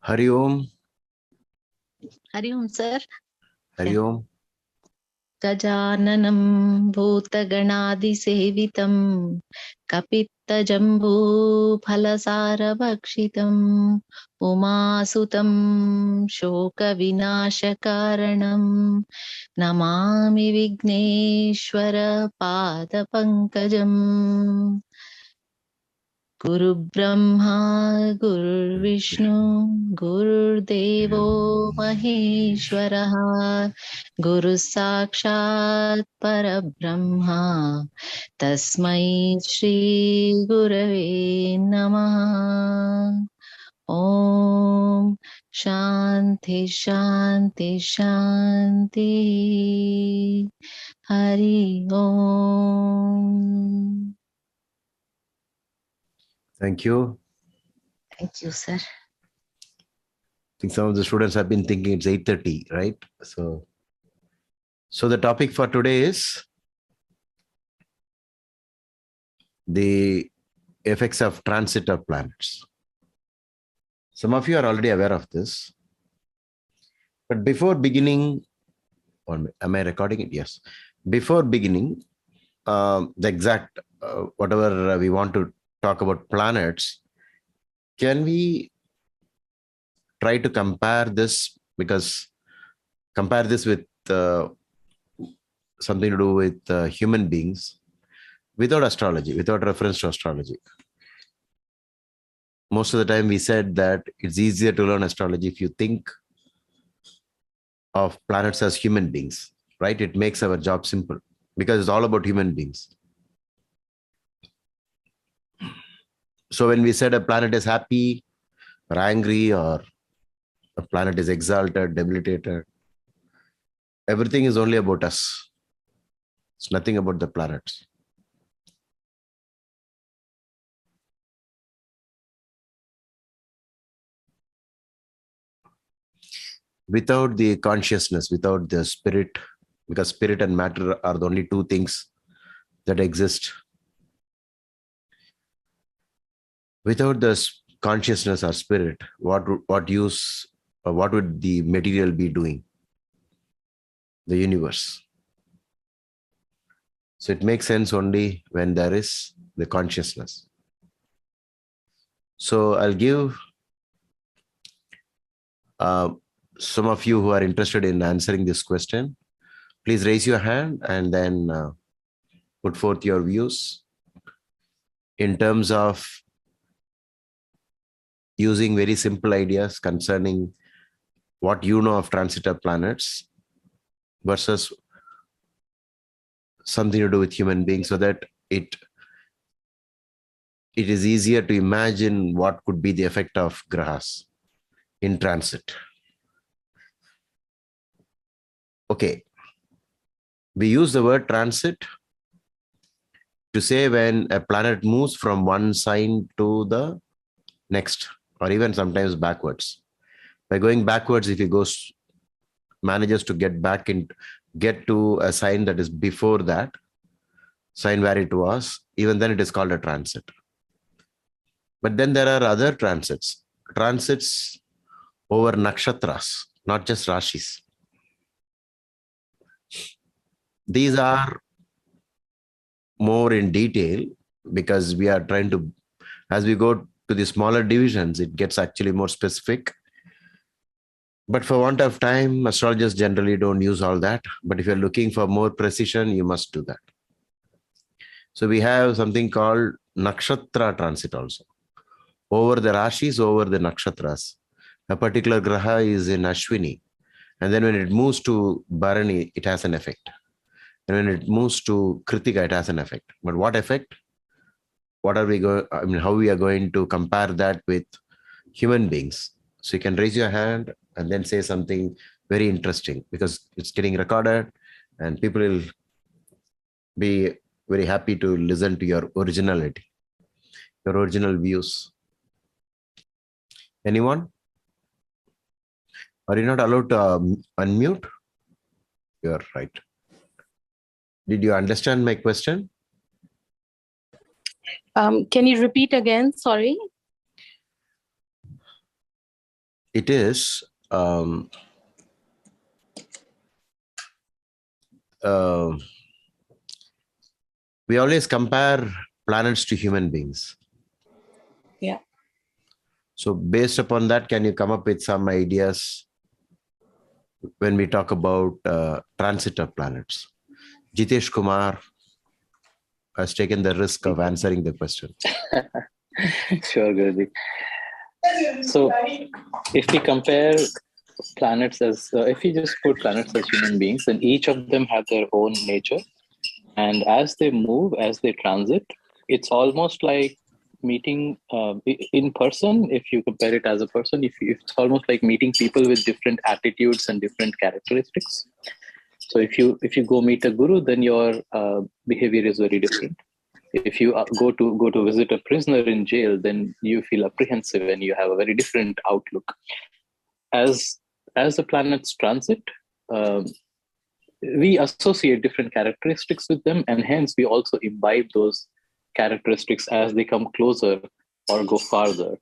Hari Om. Hari Om, sir. Hari Om. Gajananam bhutaganadisevitam kapittajambu phalasarabhakshitam umasutam shokavinashakaranam namami vigneshwara padapankajam. Guru Brahma, Guru Vishnu, Guru Devo Maheshwaraha, Guru Sakshat Parabrahma, Tasmai Shri Gurave Namaha. Om Shanti Shanti Shanti. Hari Om. Thank you. Thank you, sir. I think some of the students have been thinking it's 8:30, right? So the topic for today is the effects of transit of planets. Some of you are already aware of this. But before beginning, or am I recording it? Yes. Before beginning, the exact, whatever we want to talk about planets, can we try to compare this with something to do with human beings without astrology, without reference to astrology? Most of the time we said that it's easier to learn astrology if you think of planets as human beings, right? It makes our job simple because it's all about human beings. So when we said a planet is happy or angry, or a planet is exalted, debilitated, everything is only about us. It's nothing about the planets. Without the consciousness, without the spirit, because spirit and matter are the only two things that exist. Without the consciousness or spirit, what use or what would the material be doing? The universe. So it makes sense only when there is the consciousness. So I'll give some of you who are interested in answering this question, please raise your hand and then put forth your views in terms of using very simple ideas concerning what you know of transit of planets versus something to do with human beings, so that it is easier to imagine what could be the effect of grahas in transit. Okay. We use the word transit to say when a planet moves from one sign to the next, or even sometimes backwards. By going backwards, if he manages to get to a sign that is before that sign where it was, even then it is called a transit. But then there are other transits over nakshatras, not just rashis. These are more in detail because we are trying to, as we go to the smaller divisions, it gets actually more specific. But for want of time, astrologers generally don't use all that. But if you're looking for more precision, you must do that. So we have something called nakshatra transit also. Over the rashis, over the nakshatras. A particular graha is in Ashwini. And then when it moves to Bharani, it has an effect. And when it moves to Kritika, it has an effect. But what effect? How we are going to compare that with human beings? So you can raise your hand and then say something very interesting, because it's getting recorded and people will be very happy to listen to your originality, your original views. Anyone? Are you not allowed to unmute? You're right. Did you understand my question? Can you repeat again? Sorry. it is we always compare planets to human beings. Yeah. So based upon that, can you come up with some ideas when we talk about transit of planets? Jitesh Kumar has taken the risk of answering the question. Sure, Guruji. So, if we compare planets as, if we just put planets as human beings, then each of them have their own nature. And as they move, as they transit, it's almost like meeting in person. If you compare it as a person, if it's almost like meeting people with different attitudes and different characteristics. So if you go meet a guru, then your behavior is very different. If you go to visit a prisoner in jail, then you feel apprehensive and you have a very different outlook. As the planets transit, we associate different characteristics with them, and hence we also imbibe those characteristics as they come closer or go farther,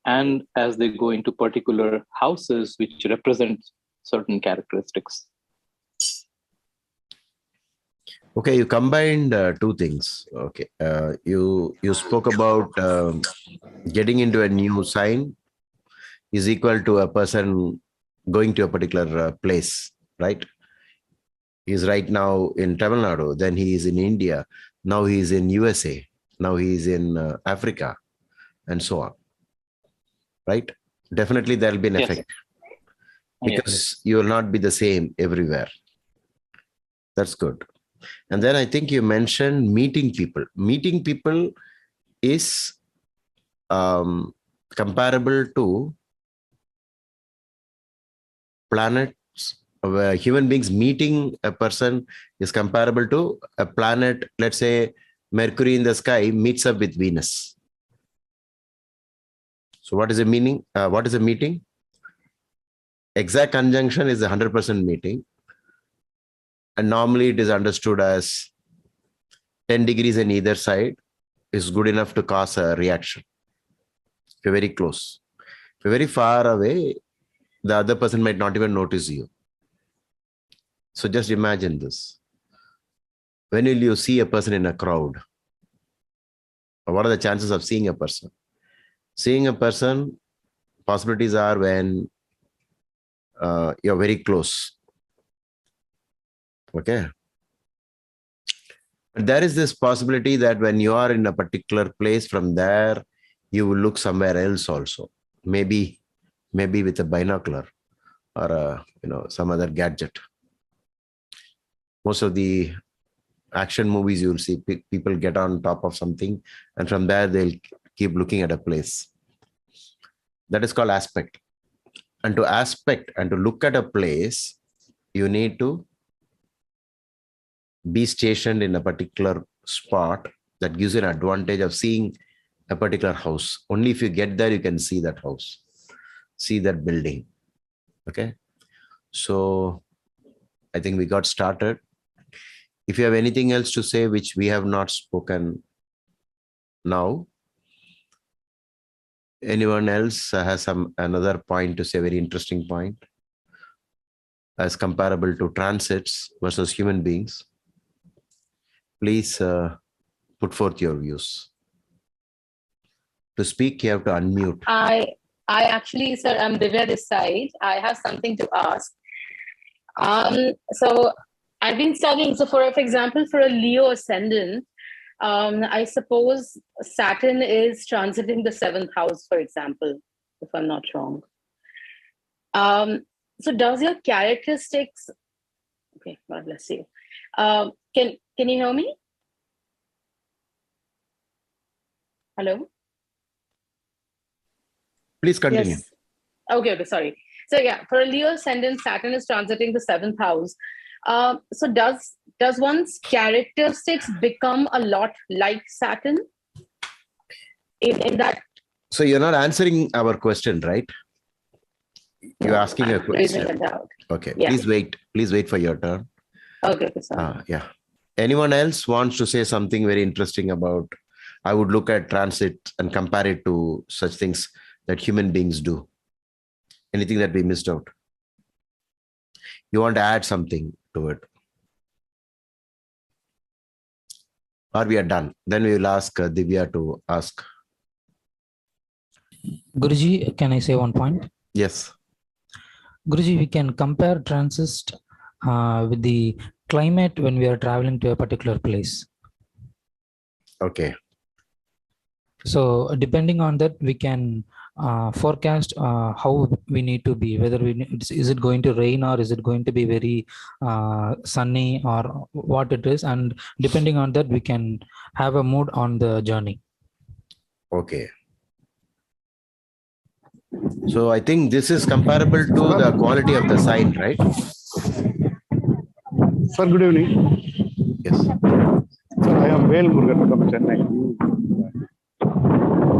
and as they go into particular houses which represent certain characteristics. Okay, you combined two things. Okay, you spoke about getting into a new sign is equal to a person going to a particular place, right? He's right now in Tamil Nadu, then he is in India, now he is in USA, now he is in Africa, and so on, right? Definitely there will be an Yes. effect because you will not be the same everywhere. That's good. And then I think you mentioned meeting people. Meeting people is comparable to planets. Where human beings meeting a person is comparable to a planet. Let's say Mercury in the sky meets up with Venus. So what is the meaning? What is a meeting? Exact conjunction is a 100% meeting. And normally it is understood as 10 degrees in either side is good enough to cause a reaction. If you're very close. If you're very far away, the other person might not even notice you. So just imagine this. When will you see a person in a crowd? Or what are the chances of seeing a person? Seeing a person, possibilities are when you're very close. Okay. But there is this possibility that when you are in a particular place, from there, you will look somewhere else also. Maybe with a binocular or some other gadget. Most of the action movies, you'll see people get on top of something, and from there they'll keep looking at a place. That is called aspect. And to aspect and to look at a place, you need to be stationed in a particular spot that gives you an advantage of seeing a particular house. Only if you get there, you can see that house, see that building. Okay. So I think we got started. If you have anything else to say, which we have not spoken now, anyone else has another point to say, very interesting point, as comparable to transits versus human beings, please put forth your views. To speak, you have to unmute. I actually, sir, I'm Divya this side. I have something to ask. So I've been studying. So for example, for a Leo ascendant, I suppose Saturn is transiting the 7th house, for example, if I'm not wrong. So does your characteristics, okay, God bless you. Can you hear me? Hello? Please continue. Yes. Okay, sorry. So yeah, for a Leo ascendant, Saturn is transiting the 7th house. So does one's characteristics become a lot like Saturn in that? So you're not answering our question, right? You're asking a question. Okay, yeah. Please wait for your turn. Okay, sorry. Yeah. Anyone else wants to say something very interesting about, I would look at transit and compare it to such things that human beings do. Anything that we missed out? You want to add something to it? Or we are done? Then we will ask Divya to ask. Guruji, can I say one point? Yes. Guruji, we can compare transit with the climate when we are traveling to a particular place. Okay. So depending on that, we can forecast how we need to be, whether is it going to rain or is it going to be very sunny or what it is. And depending on that, we can have a mood on the journey. Okay. So I think this is comparable to the quality of the sign, right? Sir, good evening. Yes. Sir, I am Vel Murugan from Chennai.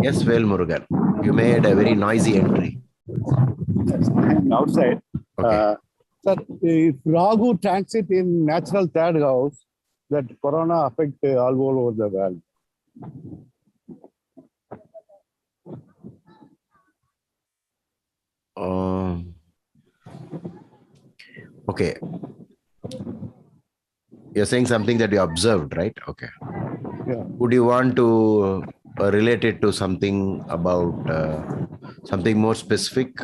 Yes, Vel Murugan. You made a very noisy entry. I am outside. Okay. Sir, if Rahu transit in natural third house, that corona affect all over the world. Okay. You're saying something that you observed, right? Okay. Yeah. Would you want to relate it to something about something more specific,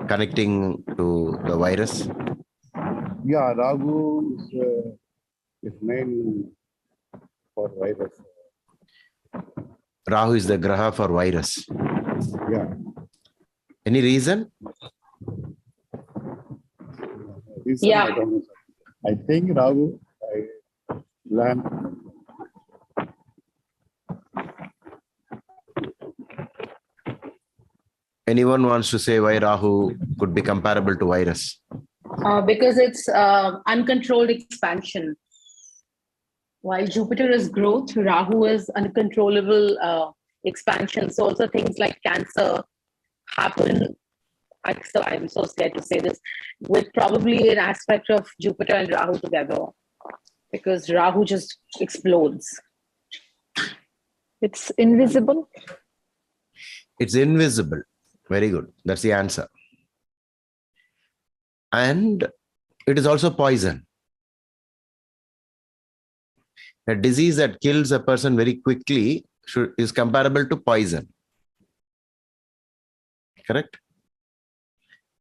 connecting to the virus? Yeah, Rahu is main for virus. Rahu is the graha for virus. Yeah. Any reason? Reason, Yeah. I don't know, sir. I think Rahu, I learned. Anyone wants to say why Rahu could be comparable to virus? Because it's uncontrolled expansion. While Jupiter is growth, Rahu is uncontrollable expansion. So also things like cancer happen. I'm so scared to say this, with probably an aspect of Jupiter and Rahu together, because Rahu just explodes. It's invisible. It's invisible. Very good. That's the answer. And it is also poison. A disease that kills a person very quickly is comparable to poison. Correct?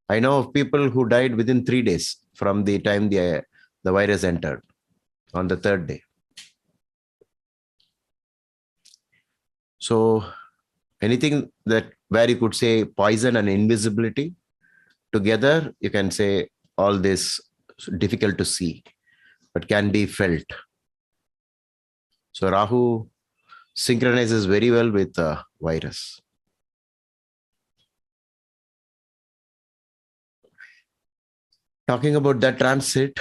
I know of people who died within 3 days from the time the virus entered, on the 3rd day. So anything that where you could say poison and invisibility together, you can say all this difficult to see, but can be felt. So Rahu synchronizes very well with the virus. Talking about that transit,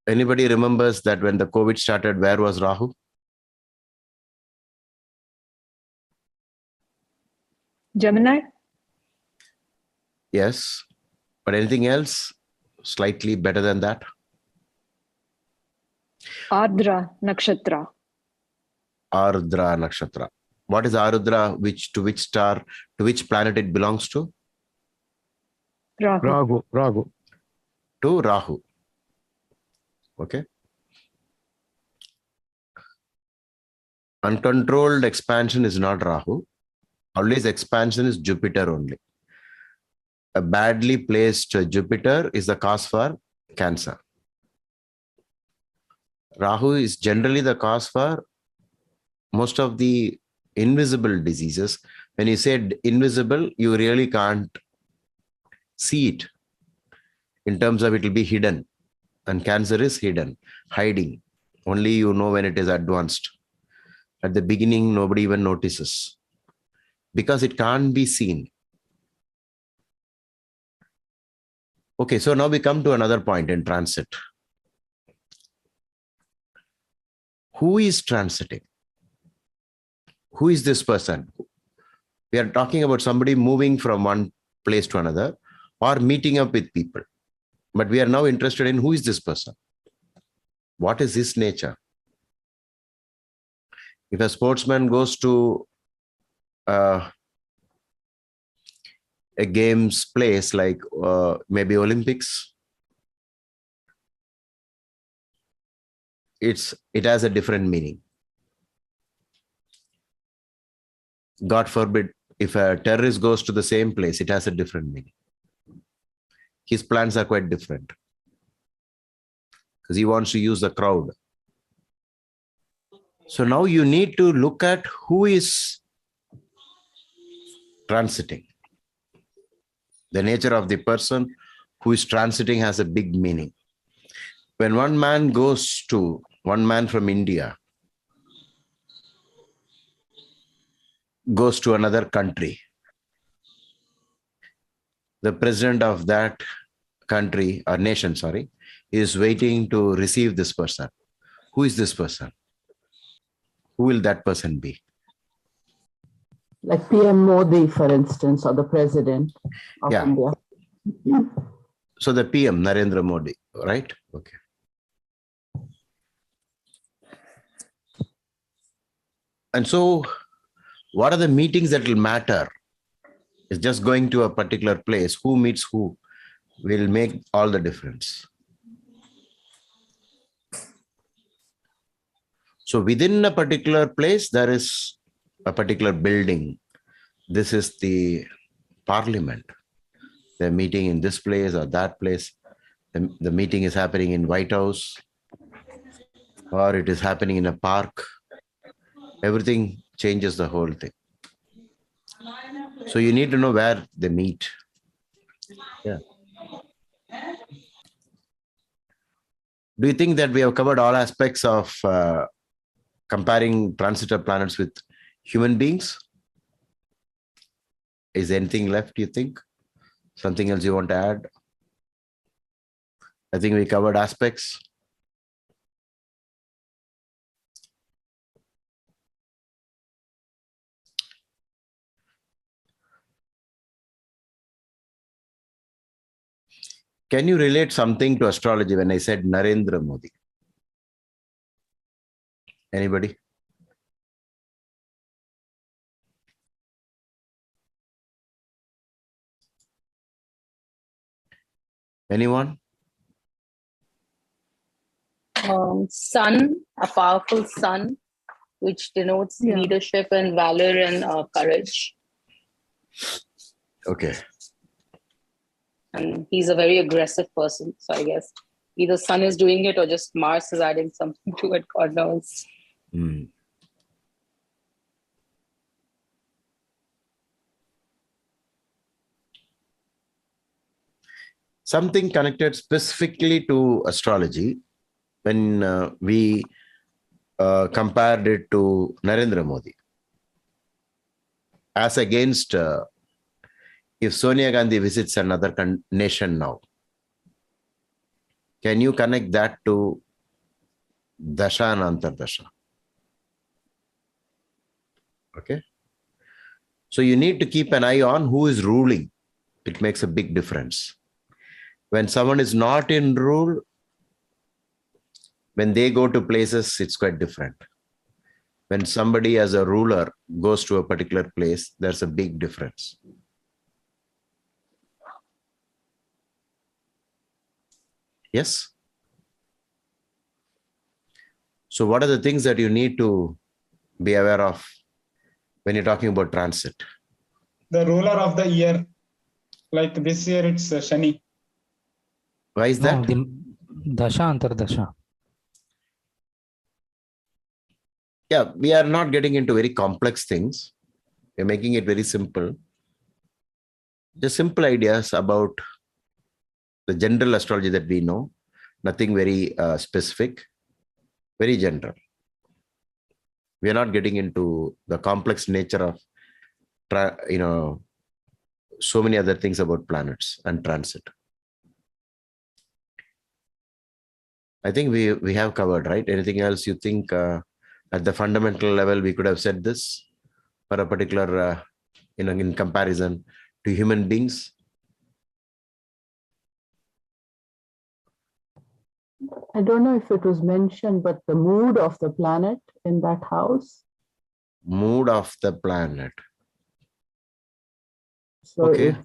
anybody remembers that when the COVID started, where was Rahu? Gemini. Yes. But anything else slightly better than that? Ardra Nakshatra. Ardra Nakshatra. What is Ardra? To which star, to which planet it belongs to? Rahu. Rahu. To Rahu. Okay. Uncontrolled expansion is not Rahu. Always expansion is Jupiter only. A badly placed Jupiter is the cause for cancer. Rahu is generally the cause for most of the invisible diseases. When you say invisible, you really can't see it. In terms of it will be hidden. And cancer is hidden, hiding. Only you know when it is advanced. At the beginning, nobody even notices. Because it can't be seen. Okay, so now we come to another point in transit. Who is transiting? Who is this person? We are talking about somebody moving from one place to another or meeting up with people. But we are now interested in who is this person? What is his nature? If a sportsman goes to a games place like maybe Olympics, it has a different meaning. God forbid, if a terrorist goes to the same place, it has a different meaning. His plans are quite different because he wants to use the crowd. So now you need to look at who is transiting. The nature of the person who is transiting has a big meaning. When one man from India goes to another country, the president of that country or nation, is waiting to receive this person. Who is this person? Who will that person be? Like PM Modi, for instance, or the president of India. So the PM, Narendra Modi, right? Okay. And so what are the meetings that will matter? It's just going to a particular place. Who meets who will make all the difference. So within a particular place, there is a particular building. This is the parliament. They're meeting in this place or that place. The meeting is happening in White House, or it is happening in a park. Everything changes the whole thing. So you need to know where they meet. Yeah. Do you think that we have covered all aspects of comparing transitor planets with human beings? Is anything left, you think? Something else you want to add? I think we covered aspects. Can you relate something to astrology when I said Narendra Modi? Anybody? Anyone? Sun, a powerful sun, which denotes leadership and valor and courage. Okay. And he's a very aggressive person. So I guess either sun is doing it or just Mars is adding something to it. God knows. Something connected specifically to astrology when we compared it to Narendra Modi. As against if Sonia Gandhi visits another nation now, can you connect that to Dasha and Antardasha? Okay. So you need to keep an eye on who is ruling. It makes a big difference. When someone is not in rule, when they go to places, it's quite different. When somebody as a ruler goes to a particular place, there's a big difference. Yes? So what are the things that you need to be aware of when you're talking about transit? The ruler of the year, like this year it's Shani. Why is that? The Dasha Antardasha. Yeah, we are not getting into very complex things. We're making it very simple. Just simple ideas about the general astrology that we know. Nothing very specific, very general. We are not getting into the complex nature of, so many other things about planets and transit. I think we have covered, right? Anything else you think at the fundamental level we could have said this for a particular, in comparison to human beings? I don't know if it was mentioned, but the mood of the planet in that house. Mood of the planet. So Okay.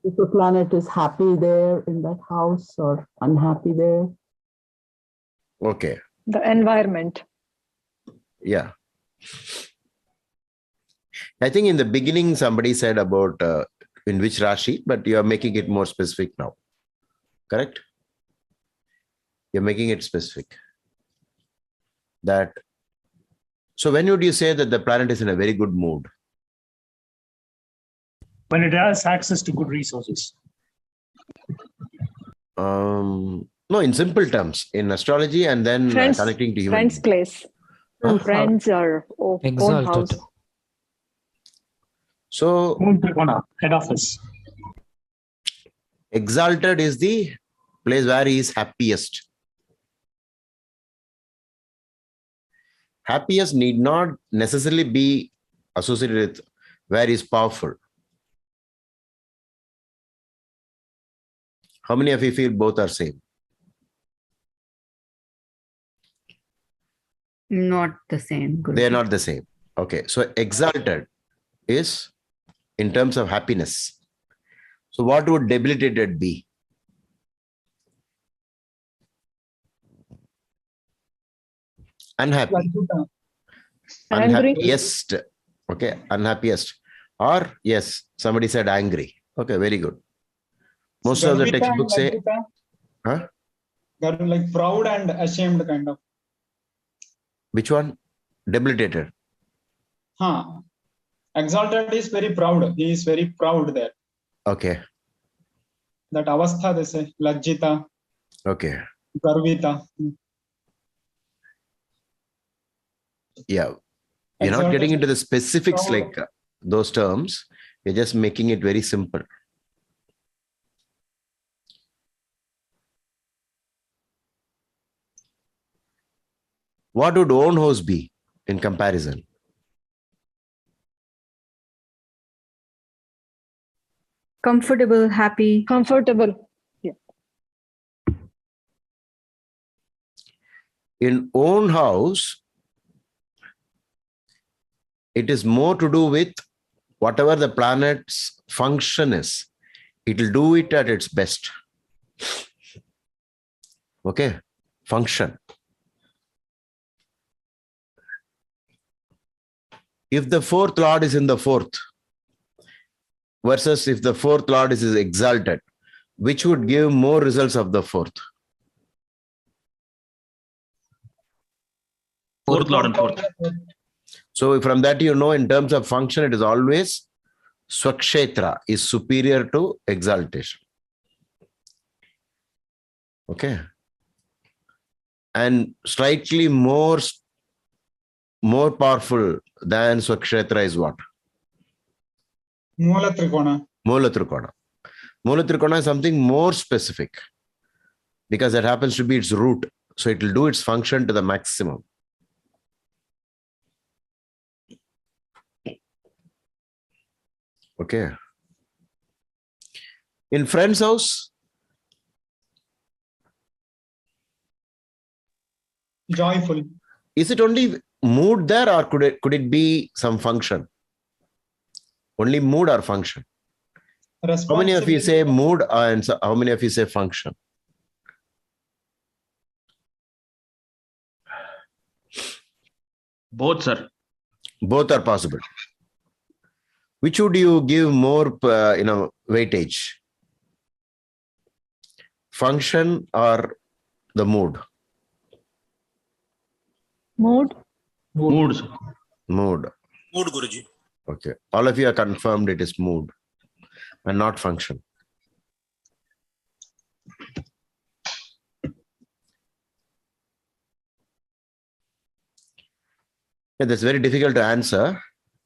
If a planet is happy there in that house or unhappy there. Okay. The environment. Yeah. I think in the beginning, somebody said about in which Rashi, but you are making it more specific now. Correct? You're making it specific. That. So when would you say that the planet is in a very good mood? When it has access to good resources. No, in simple terms, in astrology, and then Friends, connecting to human friends' beings. place. Huh? Friends or own Exalted. house. So Moon Trikona, head office. exalted is the place where he is happiest. Happiest need not necessarily be associated with where he is powerful. How many of you feel both are same? Not the same. Guruji. They are not the same. Okay. So exalted is in terms of happiness. So what would debilitated be? Unhappy. Angry. Unhappiest. Okay. Unhappiest. Or yes, somebody said angry. Okay, very good. Most of the textbooks say, huh? They're like proud and ashamed kind of. Which one? Debilitated. Huh. Exalted is very proud. He is very proud there. Okay. That avastha they say, lajjita, Okay. garvita. Yeah. You're not getting into the specifics like those terms. You're just making it very simple. What would own house be in comparison? Comfortable, happy. Comfortable. Yeah. In own house, it is more to do with whatever the planet's function is. It will do it at its best. Okay. Function. If the fourth lord is in the fourth versus if the fourth lord is exalted, which would give more results of the fourth? Fourth lord and fourth. So from that, you know, in terms of function, it is always Swakshetra is superior to exaltation. Okay. And slightly more powerful than Swakshetra is what? Moola Trikona. Moola Trikona. Moola Trikona is something more specific because that happens to be its root. So it will do its function to the maximum. Okay. In friend's house? Joyful. Is it only mood there or could it be some function? Only mood or function? How many of you say mood and how many of you say function? Both, sir. Both are possible. Which would you give more, weightage? Function or the mood? Mood. Mood. Mood. Mood, Guruji. Okay. All of you are confirmed it is mood and not function. Yeah, that's very difficult to answer,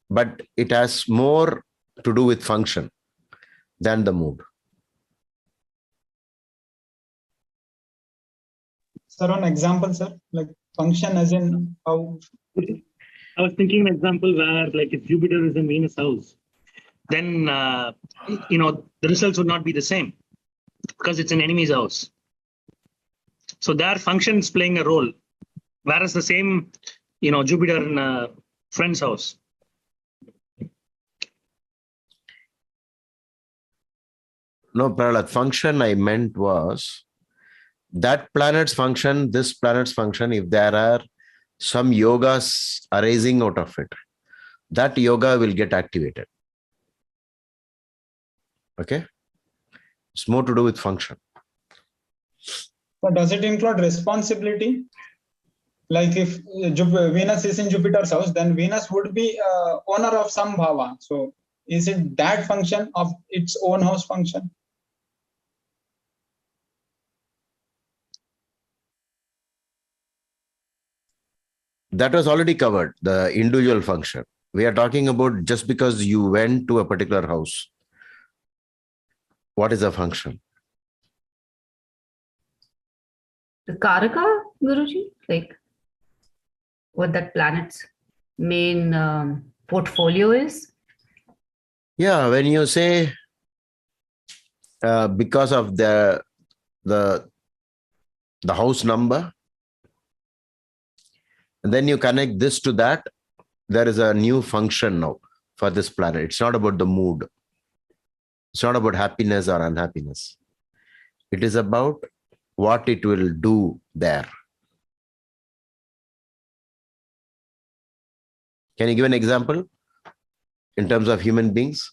but it has more to do with function than the mood. Sir, an example, sir, like function as in how. I was thinking an example where, like, if Jupiter is in Venus house, then the results would not be the same because it's an enemy's house. So their function is playing a role, whereas the same, Jupiter in a friend's house. No, Prahlad, function I meant was that planet's function, this planet's function, if there are some yogas arising out of it, that yoga will get activated. Okay? It's more to do with function. But does it include responsibility? Like if Venus is in Jupiter's house, then Venus would be owner of some bhava. So is it that function of its own house function? That was already covered, the individual function. We are talking about just because you went to a particular house. What is the function? The Karaka, Guruji? Like what that planet's main portfolio is? Yeah, when you say because of the house number, and then you connect this to that, there is a new function now for this planet. It's not about the mood. It's not about happiness or unhappiness. It is about what it will do there. Can you give an example in terms of human beings?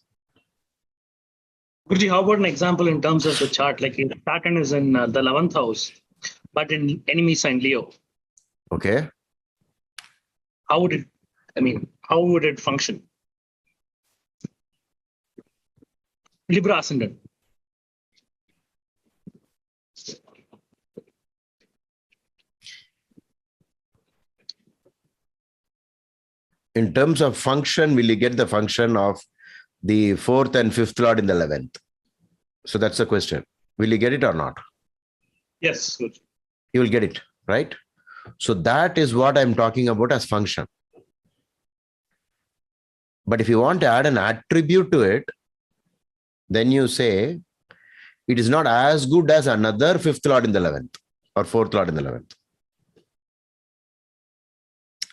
Guruji, how about an example in terms of the chart? Like if Saturn is in the 11th house, but in enemy sign Leo. Okay. How would it function? Libra ascendant. In terms of function, will you get the function of the 4th and 5th Lord in the 11th? So that's the question. Will you get it or not? Yes, Guruji. You will get it, right? So that is what I'm talking about as function. But if you want to add an attribute to it, then you say it is not as good as another 5th Lord in the 11th or 4th Lord in the 11th.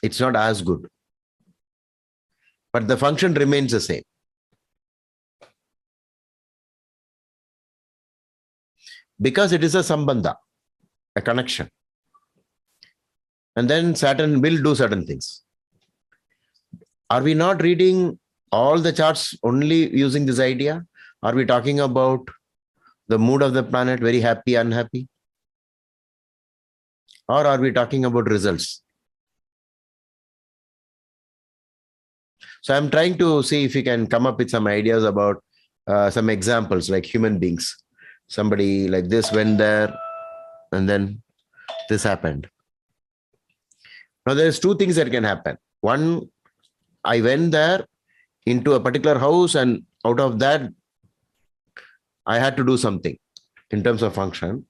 It's not as good. But the function remains the same. Because it is a sambandha, a connection. And then Saturn will do certain things. Are we not reading all the charts only using this idea? Are we talking about the mood of the planet, very happy, unhappy? Or are we talking about results? So I'm trying to see if we can come up with some ideas about some examples like human beings. Somebody like this went there and then this happened. Now there's two things that can happen. One, I went there into a particular house and out of that, I had to do something in terms of function.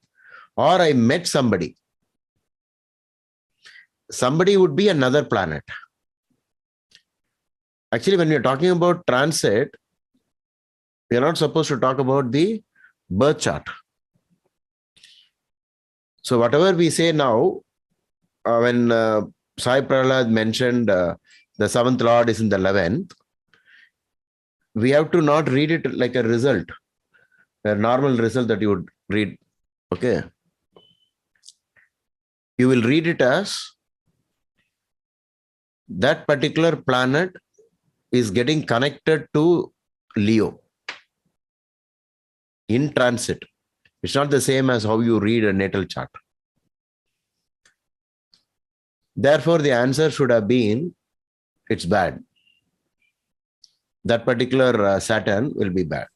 Or I met somebody. Somebody would be another planet. Actually, when we're talking about transit, we're not supposed to talk about the birth chart. So whatever we say now, when Sai Prahlad mentioned the 7th Lord is in the 11th, we have to not read it like a result, a normal result that you would read. Okay. You will read it as that particular planet is getting connected to Leo in transit. It's not the same as how you read a natal chart. Therefore, the answer should have been, it's bad. That particular Saturn will be bad.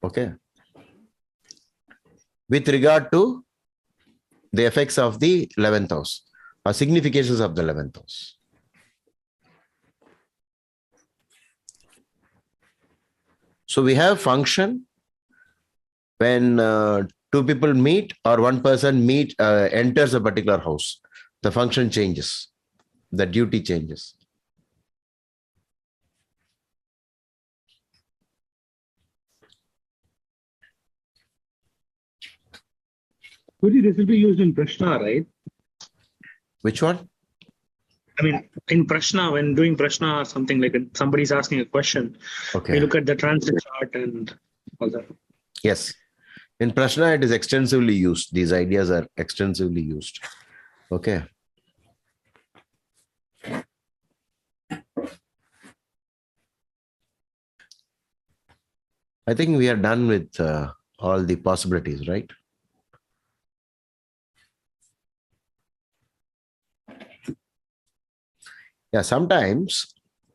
Okay. With regard to the effects of the 11th house or significations of the 11th house. So we have function when two people meet or one person enters a particular house. The function changes. The duty changes. Guruji, this will be used in Prashna, right? Which one? I mean, in Prashna, when doing Prashna or something like somebody's asking a question, Okay. we look at the transit chart and all that. Yes. In Prashna, it is extensively used. These ideas are extensively used. Okay. I think we are done with all the possibilities, right? Yeah, sometimes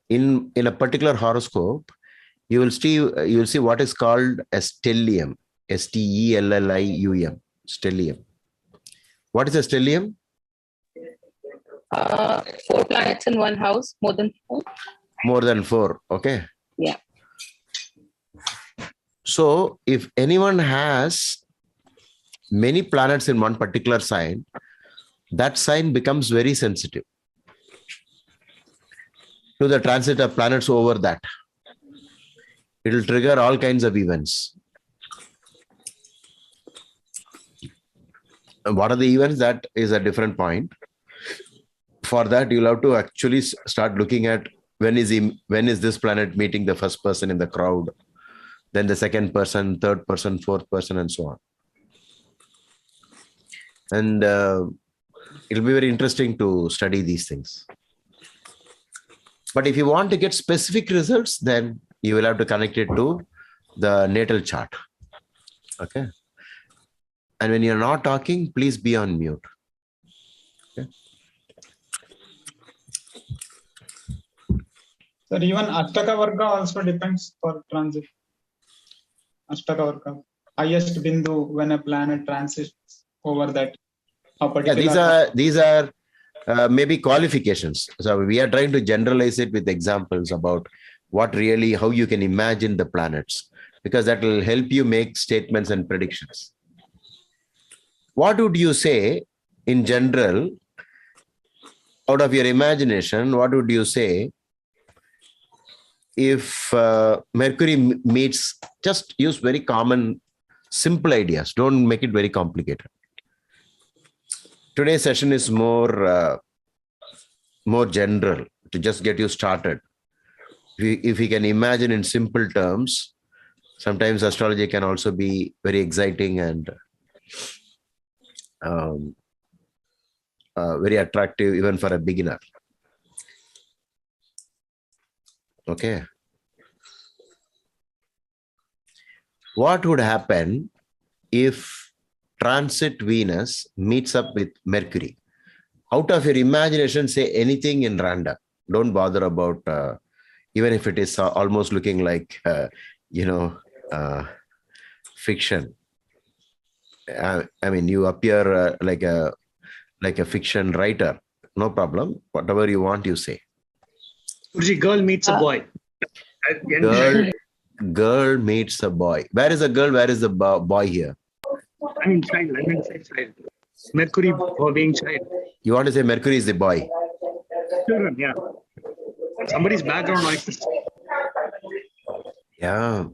in a particular horoscope, you will see what is called a stellium, Stellium, stellium. What is a stellium? 4 planets in one house, more than 4. More than 4. Okay. Yeah. So if anyone has many planets in one particular sign, that sign becomes very sensitive to the transit of planets over that. It will trigger all kinds of events. And what are the events? That is a different point. For that, you'll have to actually start looking at when is this planet meeting the first person in the crowd, then the second person, third person, fourth person, and so on. And it'll be very interesting to study these things. But if you want to get specific results, then you will have to connect it to the natal chart. Okay. And when you're not talking, please be on mute. Okay. Sir, even Ashtaka Varga also depends for transit. Ashtaka Varga, highest bindu when a planet transits over that. Yeah, these are maybe qualifications. So we are trying to generalize it with examples about how you can imagine the planets, because that will help you make statements and predictions. What would you say in general, out of your imagination, what would you say if Mercury meets, just use very common, simple ideas. Don't make it very complicated. Today's session is more general to just get you started. If we can imagine in simple terms, sometimes astrology can also be very exciting and very attractive even for a beginner. Okay. What would happen if transit Venus meets up with Mercury? Out of your imagination, say anything in random. Don't bother about, even if it is almost looking like, fiction. I mean, you appear like a fiction writer. No problem. Whatever you want, you say. Guruji, girl meets a boy. Girl meets a boy. Where is the girl? Where is the boy here? I mean, child. Child. Mercury being child. You want to say Mercury is the boy? Children, yeah. Somebody's background noises. Yeah.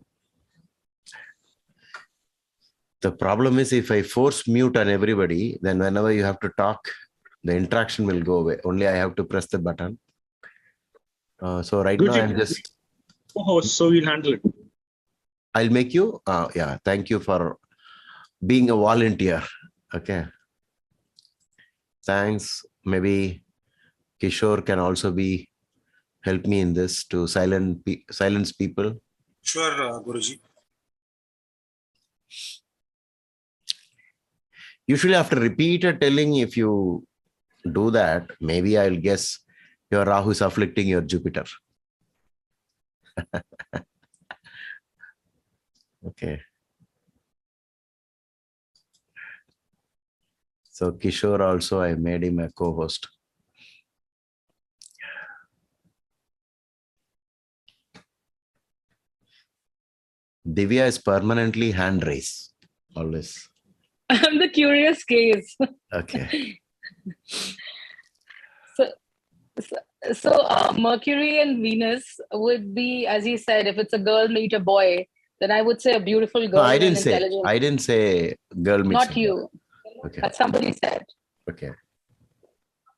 The problem is if I force mute on everybody, then whenever you have to talk, the interaction will go away. Only I have to press the button. So right now I'm just co-host, so we'll handle it. I'll make you. Yeah. Thank you for being a volunteer. Okay. Thanks. Maybe Kishore can also help me in this to silence people. Sure, Guruji. Usually after repeated telling, if you do that, maybe I'll guess your Rahu is afflicting your Jupiter. Okay. So Kishore also, I made him a co-host. Divya is permanently hand raised, always. I'm the curious case. Okay. So Mercury and Venus would be, as he said, if it's a girl meet a boy, then I would say a beautiful girl. No, I didn't say girl meets Not a boy. you. Okay. But somebody said. Okay.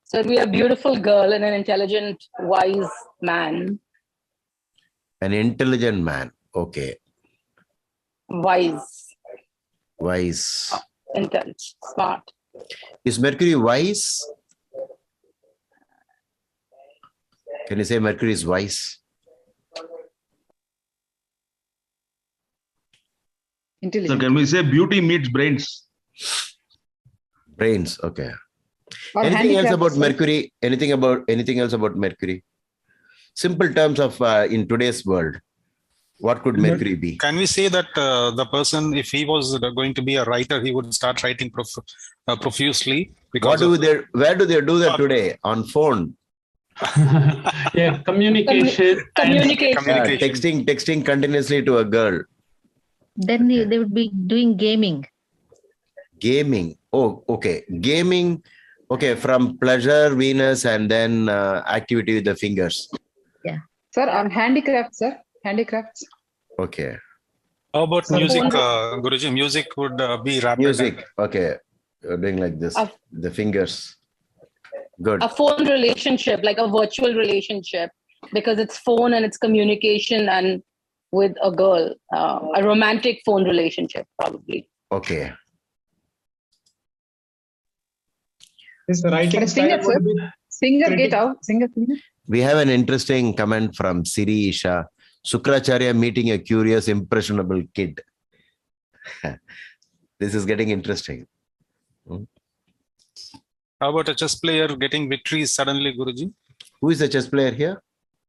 So it'd be a beautiful girl and an intelligent, wise man. An intelligent man. Okay. Wise. Wise. Intense, smart. Is Mercury wise? Can you say Mercury is wise? So can we say beauty meets brains? Brains, okay. Or Anything else handicrafts, about sir. Mercury? Anything else about Mercury? Simple terms of in today's world, what could Mercury be? Can we say that the person, if he was going to be a writer, he would start writing profusely? Because where do they do that today? On phone? Yeah, communication. Communication. Yeah, texting continuously to a girl. Then they would be doing gaming. Gaming. Oh, okay. Gaming. Okay, from pleasure, Venus, and then activity with the fingers. Yeah. Sir, on handicrafts, sir. Handicrafts. Okay. How about So music, phone- Guruji? Music would be rapid. Music. Okay. You're doing like this. The fingers. Good. A phone relationship, like a virtual relationship, because it's phone and it's communication and with a girl, a romantic phone relationship, probably. Okay. His writing style would be Singer, get out. Singer. We have an interesting comment from Siri Isha. Sukracharya meeting a curious, impressionable kid. This is getting interesting. How about a chess player getting victories suddenly, Guruji? Who is the chess player here?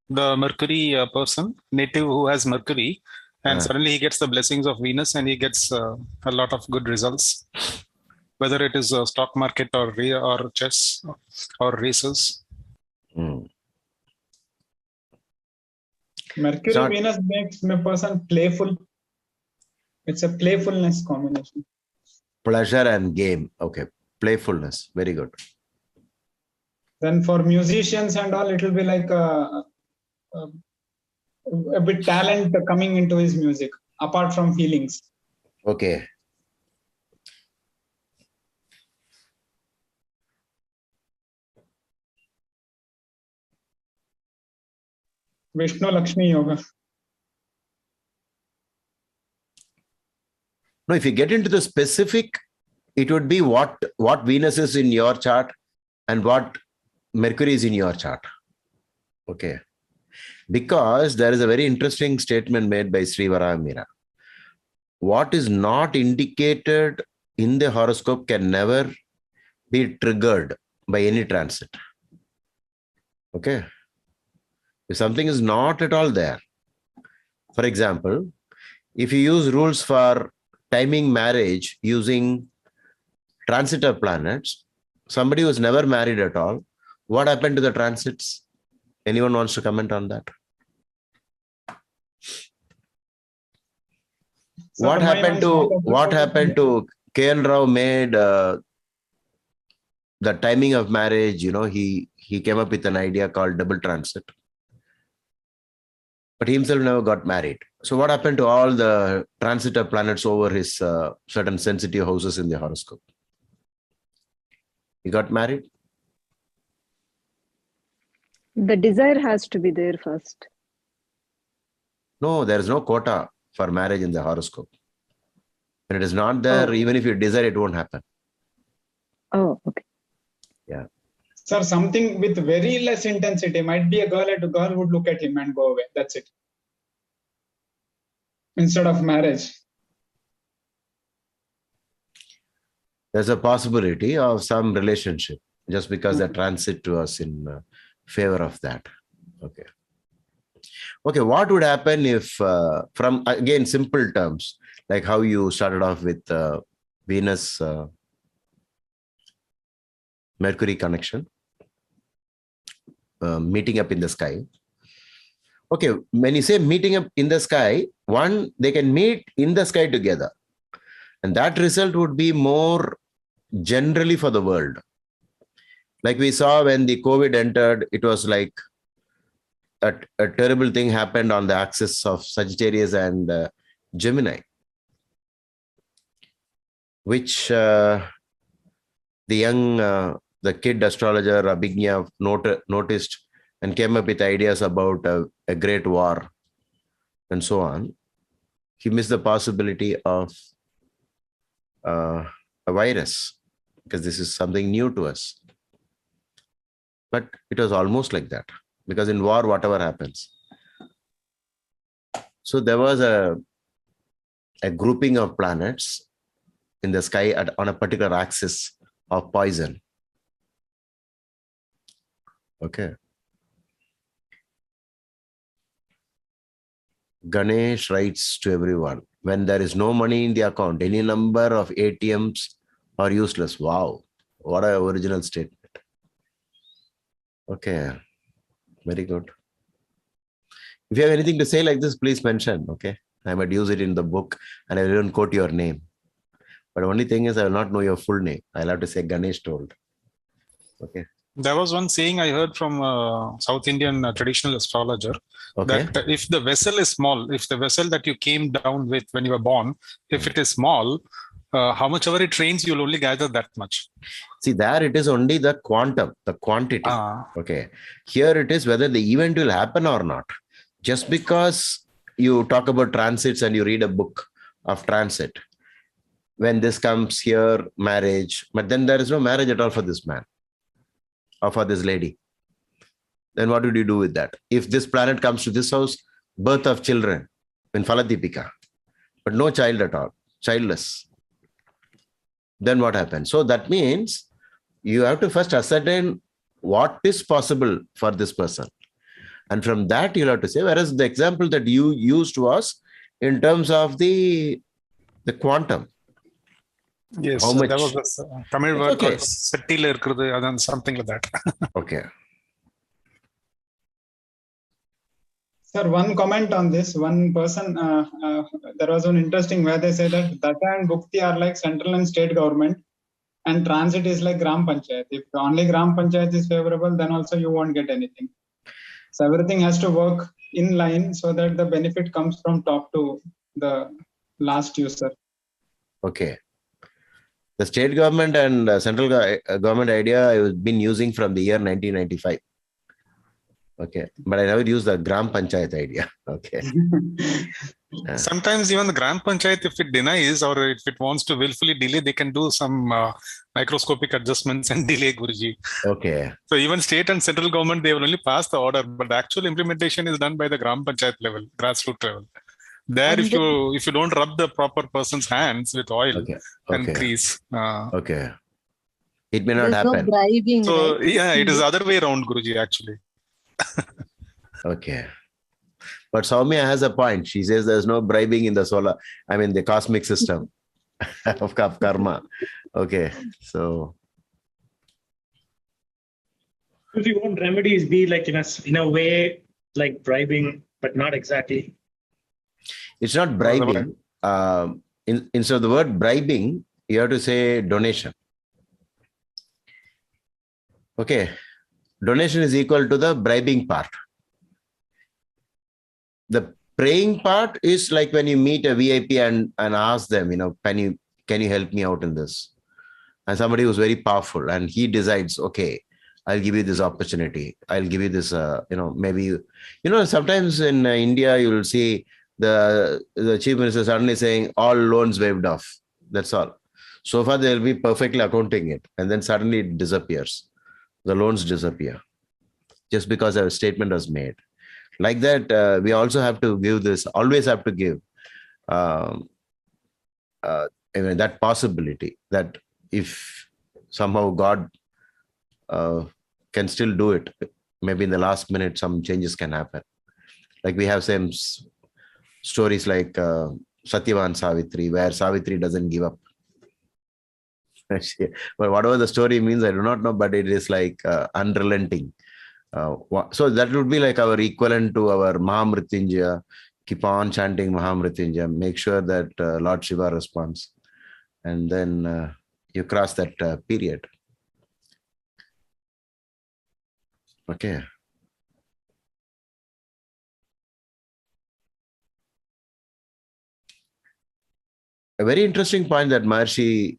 The Mercury person, native who has Mercury, and suddenly he gets the blessings of Venus and he gets a lot of good results. Whether it is a stock market or chess or races. Mercury Venus makes a person playful. It's a playfulness combination. Pleasure and game. Okay. Playfulness. Very good. Then for musicians and all, it will be like a bit talent coming into his music, apart from feelings. Okay. Vishnu Lakshmi Yoga. No, if you get into the specific, it would be what Venus is in your chart and what Mercury is in your chart. Okay. Because there is a very interesting statement made by Sri Varahamira. What is not indicated in the horoscope can never be triggered by any transit. Okay. If something is not at all there, for example, if you use rules for timing marriage using transit of planets, somebody who's never married at all, what happened to the transits? Anyone wants to comment on that? So what happened to K.N. Rao made the timing of marriage? You know, he came up with an idea called double transit. But he himself never got married. So what happened to all the transit of planets over his certain sensitive houses in the horoscope? He got married? The desire has to be there first. No, there is no quota for marriage in the horoscope. When it is not there, even if you desire, it won't happen. Oh, okay. Yeah. Sir, something with very less intensity. Might be a girl would look at him and go away. That's it. Instead of marriage. There's a possibility of some relationship just because they transit to us in favor of that. Okay. Okay, what would happen if, from again, simple terms, like how you started off with Venus Mercury connection, meeting up in the sky. Okay, when you say meeting up in the sky, one, they can meet in the sky together. And that result would be more generally for the world. Like we saw when the COVID entered, it was like a terrible thing happened on the axis of Sagittarius and Gemini, which the kid astrologer Abhignya noticed and came up with ideas about a great war and so on. He missed the possibility of a virus, because this is something new to us. But it was almost like that, because in war, whatever happens. So there was a grouping of planets in the sky on a particular axis of poison. Okay. Ganesh writes to everyone, when there is no money in the account, any number of ATMs are useless. Wow. What an original statement. Okay. Very good. If you have anything to say like this, please mention. Okay. I might use it in the book and I will even quote your name. But the only thing is I will not know your full name. I'll have to say Ganesh told. Okay. There was one saying I heard from a South Indian traditional astrologer, okay, that if the vessel is small, if the vessel that you came down with when you were born, if it is small, how much ever it rains, you'll only gather that much. See, there it is only the quantum, the quantity. Okay. Here it is whether the event will happen or not. Just because you talk about transits and you read a book of transit, when this comes here, marriage, but then there is no marriage at all for this man or for this lady. Then what would you do with that? If this planet comes to this house, birth of children in Faladipika, but no child at all, childless, then what happens? So that means you have to first ascertain what is possible for this person. And from that, you'll have to say, whereas the example that you used was in terms of the quantum. Yes, how much? there was this Tamil word called Settila irukkudu, something like that. Okay. Sir, one comment on this. One person, there was one interesting where they say that Dasha and Bhukti are like central and state government, and transit is like Gram Panchayat. If only Gram Panchayat is favorable, then also you won't get anything. So everything has to work in line so that the benefit comes from top to the last user. Okay. The state government and central government idea I've been using from the year 1995. Okay. But I never used the Gram Panchayat idea. Okay. Sometimes even the Gram Panchayat, if it denies or if it wants to willfully delay, they can do some microscopic adjustments and delay, Guruji. Okay. So even state and central government, they will only pass the order, but the actual implementation is done by the Gram Panchayat level, grassroots level. There, And if you don't rub the proper person's hands with oil and grease, okay, it may not there's no happen. bribing, so right? yeah, it is the other way around, Guruji, actually. Okay. But Soumya has a point. She says there's no bribing in the the cosmic system of karma. Okay. So. Won't remedies be like in a way like bribing, but not exactly? It's not bribing. Instead of the word bribing, you have to say donation. Okay. Donation is equal to the bribing part. The praying part is like when you meet a VIP and ask them, can you help me out in this? And somebody who's very powerful and he decides, okay, I'll give you this opportunity. I'll give you this, maybe, sometimes in India, you will see the chief minister suddenly saying all loans waived off. That's all. So far, they'll be perfectly accounting it. And then suddenly it disappears. The loans disappear just because a statement was made. Like that, we also have to give this, always have to give that possibility that if somehow God can still do it, maybe in the last minute, some changes can happen. Like we have some stories like Satyavan Savitri, where Savitri doesn't give up. But whatever the story means, I do not know, but it is like unrelenting. So that would be like our equivalent to our Mahamrityunjaya. Keep on chanting Mahamrityunjaya. Make sure that Lord Shiva responds. And then you cross that period. Okay. A very interesting point that Maharshi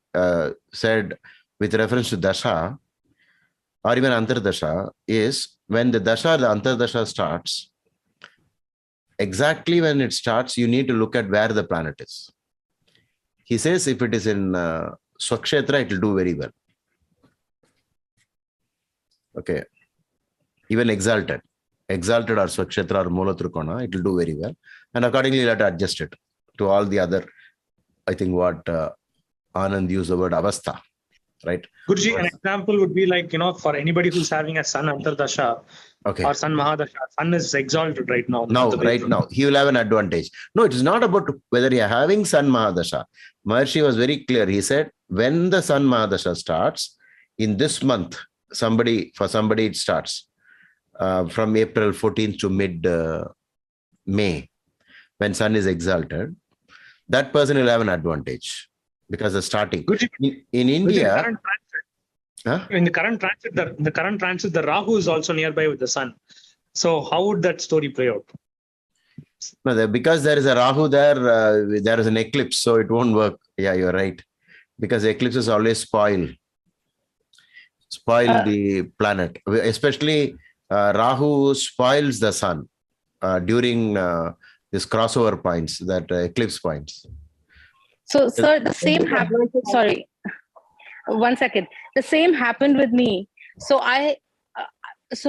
said with reference to Dasha or even Antardasha is when the Dasha or the Antardasha starts, exactly when it starts, you need to look at where the planet is. He says if it is in Swakshetra, it will do very well. Okay. Even exalted or Swakshetra or Mulatrikona, it will do very well. And accordingly, let adjust it to all the other, I think what Anand used the word avastha, right? Guruji, an example would be like, for anybody who's having a sun Antardasha or sun Mahadasha, sun is exalted right now. Right now, he will have an advantage. No, it is not about whether you are having sun Mahadasha. Maharshi was very clear. He said, when the sun Mahadasha starts, in this month, for somebody it starts from April 14th to mid-May, when sun is exalted, that person will have an advantage because the starting. In India, in the current transit, the Rahu is also nearby with the sun. So how would that story play out? No, because there is a Rahu there, there is an eclipse, so it won't work. Yeah, you're right. Because eclipses always spoil the planet. Especially Rahu spoils the sun during this crossover points, that eclipse points. So, sir, the same happened. Sorry, 1 second. The same happened with me. So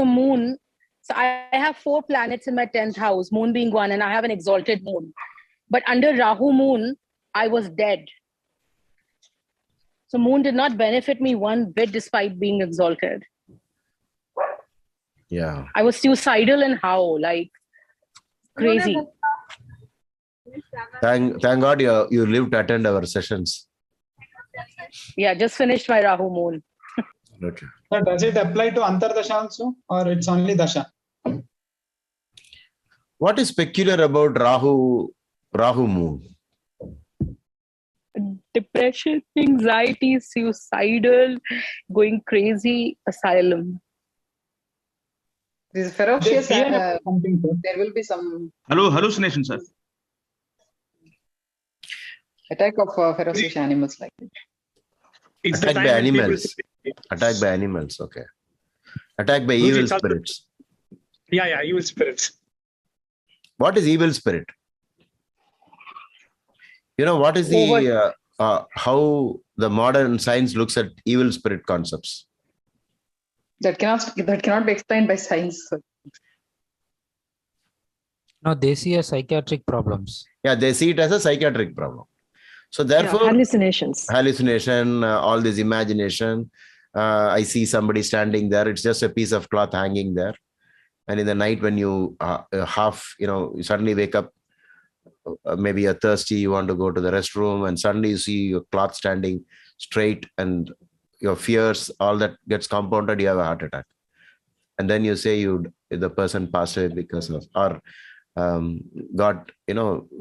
moon. So I have 4 planets in my 10th house, moon being one, and I have an exalted moon. But under Rahu moon, I was dead. So moon did not benefit me one bit despite being exalted. Yeah. I was suicidal and how, like crazy. Thank God you lived to attend our sessions. Yeah, just finished my Rahu moon. Okay. So does it apply to Antardasha also, or it's only Dasha? What is peculiar about Rahu moon? Depression, anxiety, suicidal, going crazy, asylum. This is ferocious. There There will be some Hallucination, sir. attack of ferocious animals like that. Attacked by animals. Attacked by animals, okay. Attacked by evil spirits. Yeah, evil spirits. What is evil spirit? What is the how the modern science looks at evil spirit concepts? That cannot be explained by science. No, they see as psychiatric problems. Yeah, they see it as a psychiatric problem. So therefore, hallucination, all this imagination. I see somebody standing there. It's just a piece of cloth hanging there. And in the night, when you you suddenly wake up, maybe you're thirsty, you want to go to the restroom, and suddenly you see your cloth standing straight, and your fears, all that gets compounded, you have a heart attack. And then you say the person passed away because of, or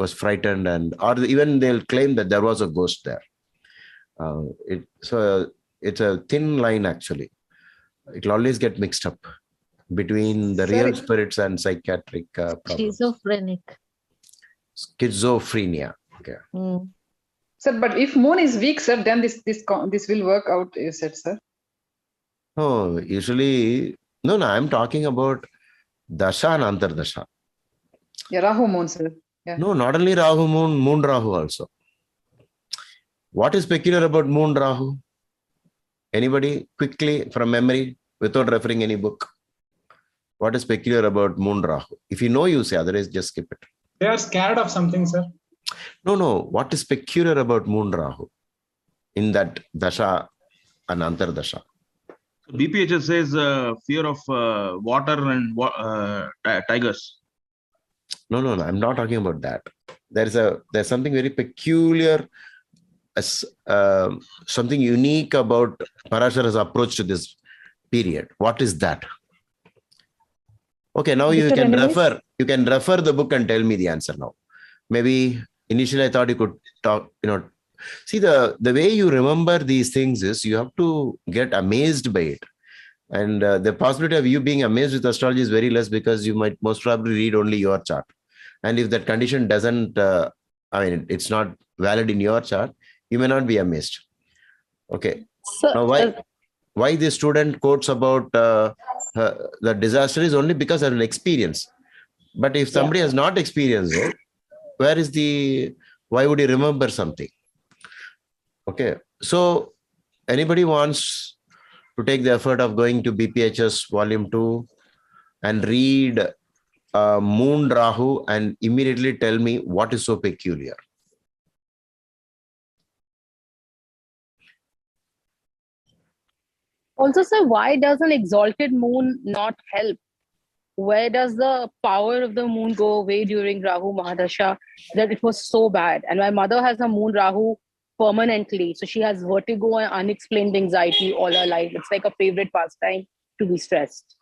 was frightened, or even they'll claim that there was a ghost there. So it's a thin line actually. It'll always get mixed up between the real spirits and psychiatric problems. Schizophrenia. Okay. Sir, but if moon is weak, sir, then this will work out, you said, sir. No, usually, no, I'm talking about Dasha and Antardasha. Yeah, Rahu moon, sir. Yeah. No, not only Rahu moon, moon Rahu also. What is peculiar about moon Rahu? Anybody quickly from memory without referring any book? What is peculiar about moon Rahu? If you know, you say, otherwise just skip it. They are scared of something, sir. No. What is peculiar about moon Rahu in that Dasha and Antardasha? BPHS says fear of water and tigers. No. I'm not talking about that. There's something very peculiar, something unique about Parashara's approach to this period. What is that? Okay, now you can refer the book and tell me the answer now. Maybe initially I thought you could talk, see the way you remember these things is you have to get amazed by it. And the possibility of you being amazed with astrology is very less, because you might most probably read only your chart. And if that condition doesn't, it's not valid in your chart, you may not be amazed. Okay. So, now why the student quotes about the disaster is only because of an experience. But if somebody has not experienced it, why would he remember something? Okay. So anybody wants to take the effort of going to BPHS volume 2 and read Moon Rahu and immediately tell me what is so peculiar? Also, sir, why does an exalted moon not help? Where does the power of the moon go away during Rahu Mahadasha that it was so bad? And my mother has a moon Rahu permanently. So she has vertigo and unexplained anxiety all her life. It's like a favorite pastime to be stressed.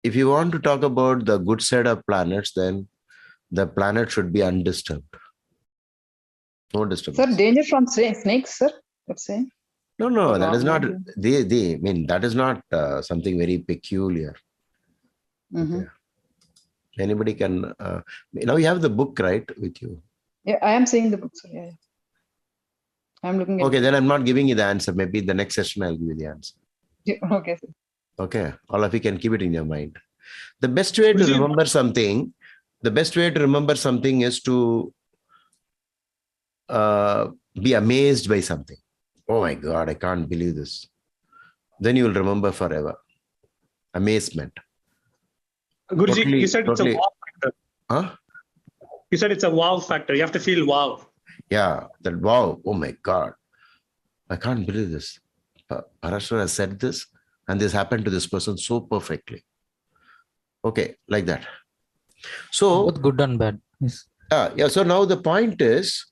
If you want to talk about the good side of planets, then the planet should be undisturbed. No disturbance. Sir, danger from snakes, sir. Let's say. No, that is not. I mean, that is not something very peculiar. Mm-hmm. Okay. Anybody can. Now you have the book, right, with you? Yeah, I am seeing the book, sir. Yeah. I'm looking at Okay, then I'm not giving you the answer. Maybe the next session I'll give you the answer. it. Okay, sir. Okay, all of you can keep it in your mind. The best way to remember something, is to be amazed by something. Oh my God, I can't believe this. Then you will remember forever. Amazement. Guruji, you said it's a totally. wow factor. Huh? You said it's a wow factor. You have to feel wow. Yeah, that wow. Oh my God. I can't believe this. Parashar has said this and this happened to this person so perfectly. Okay, like that. So both good and bad. Yes. Yeah. So now the point is,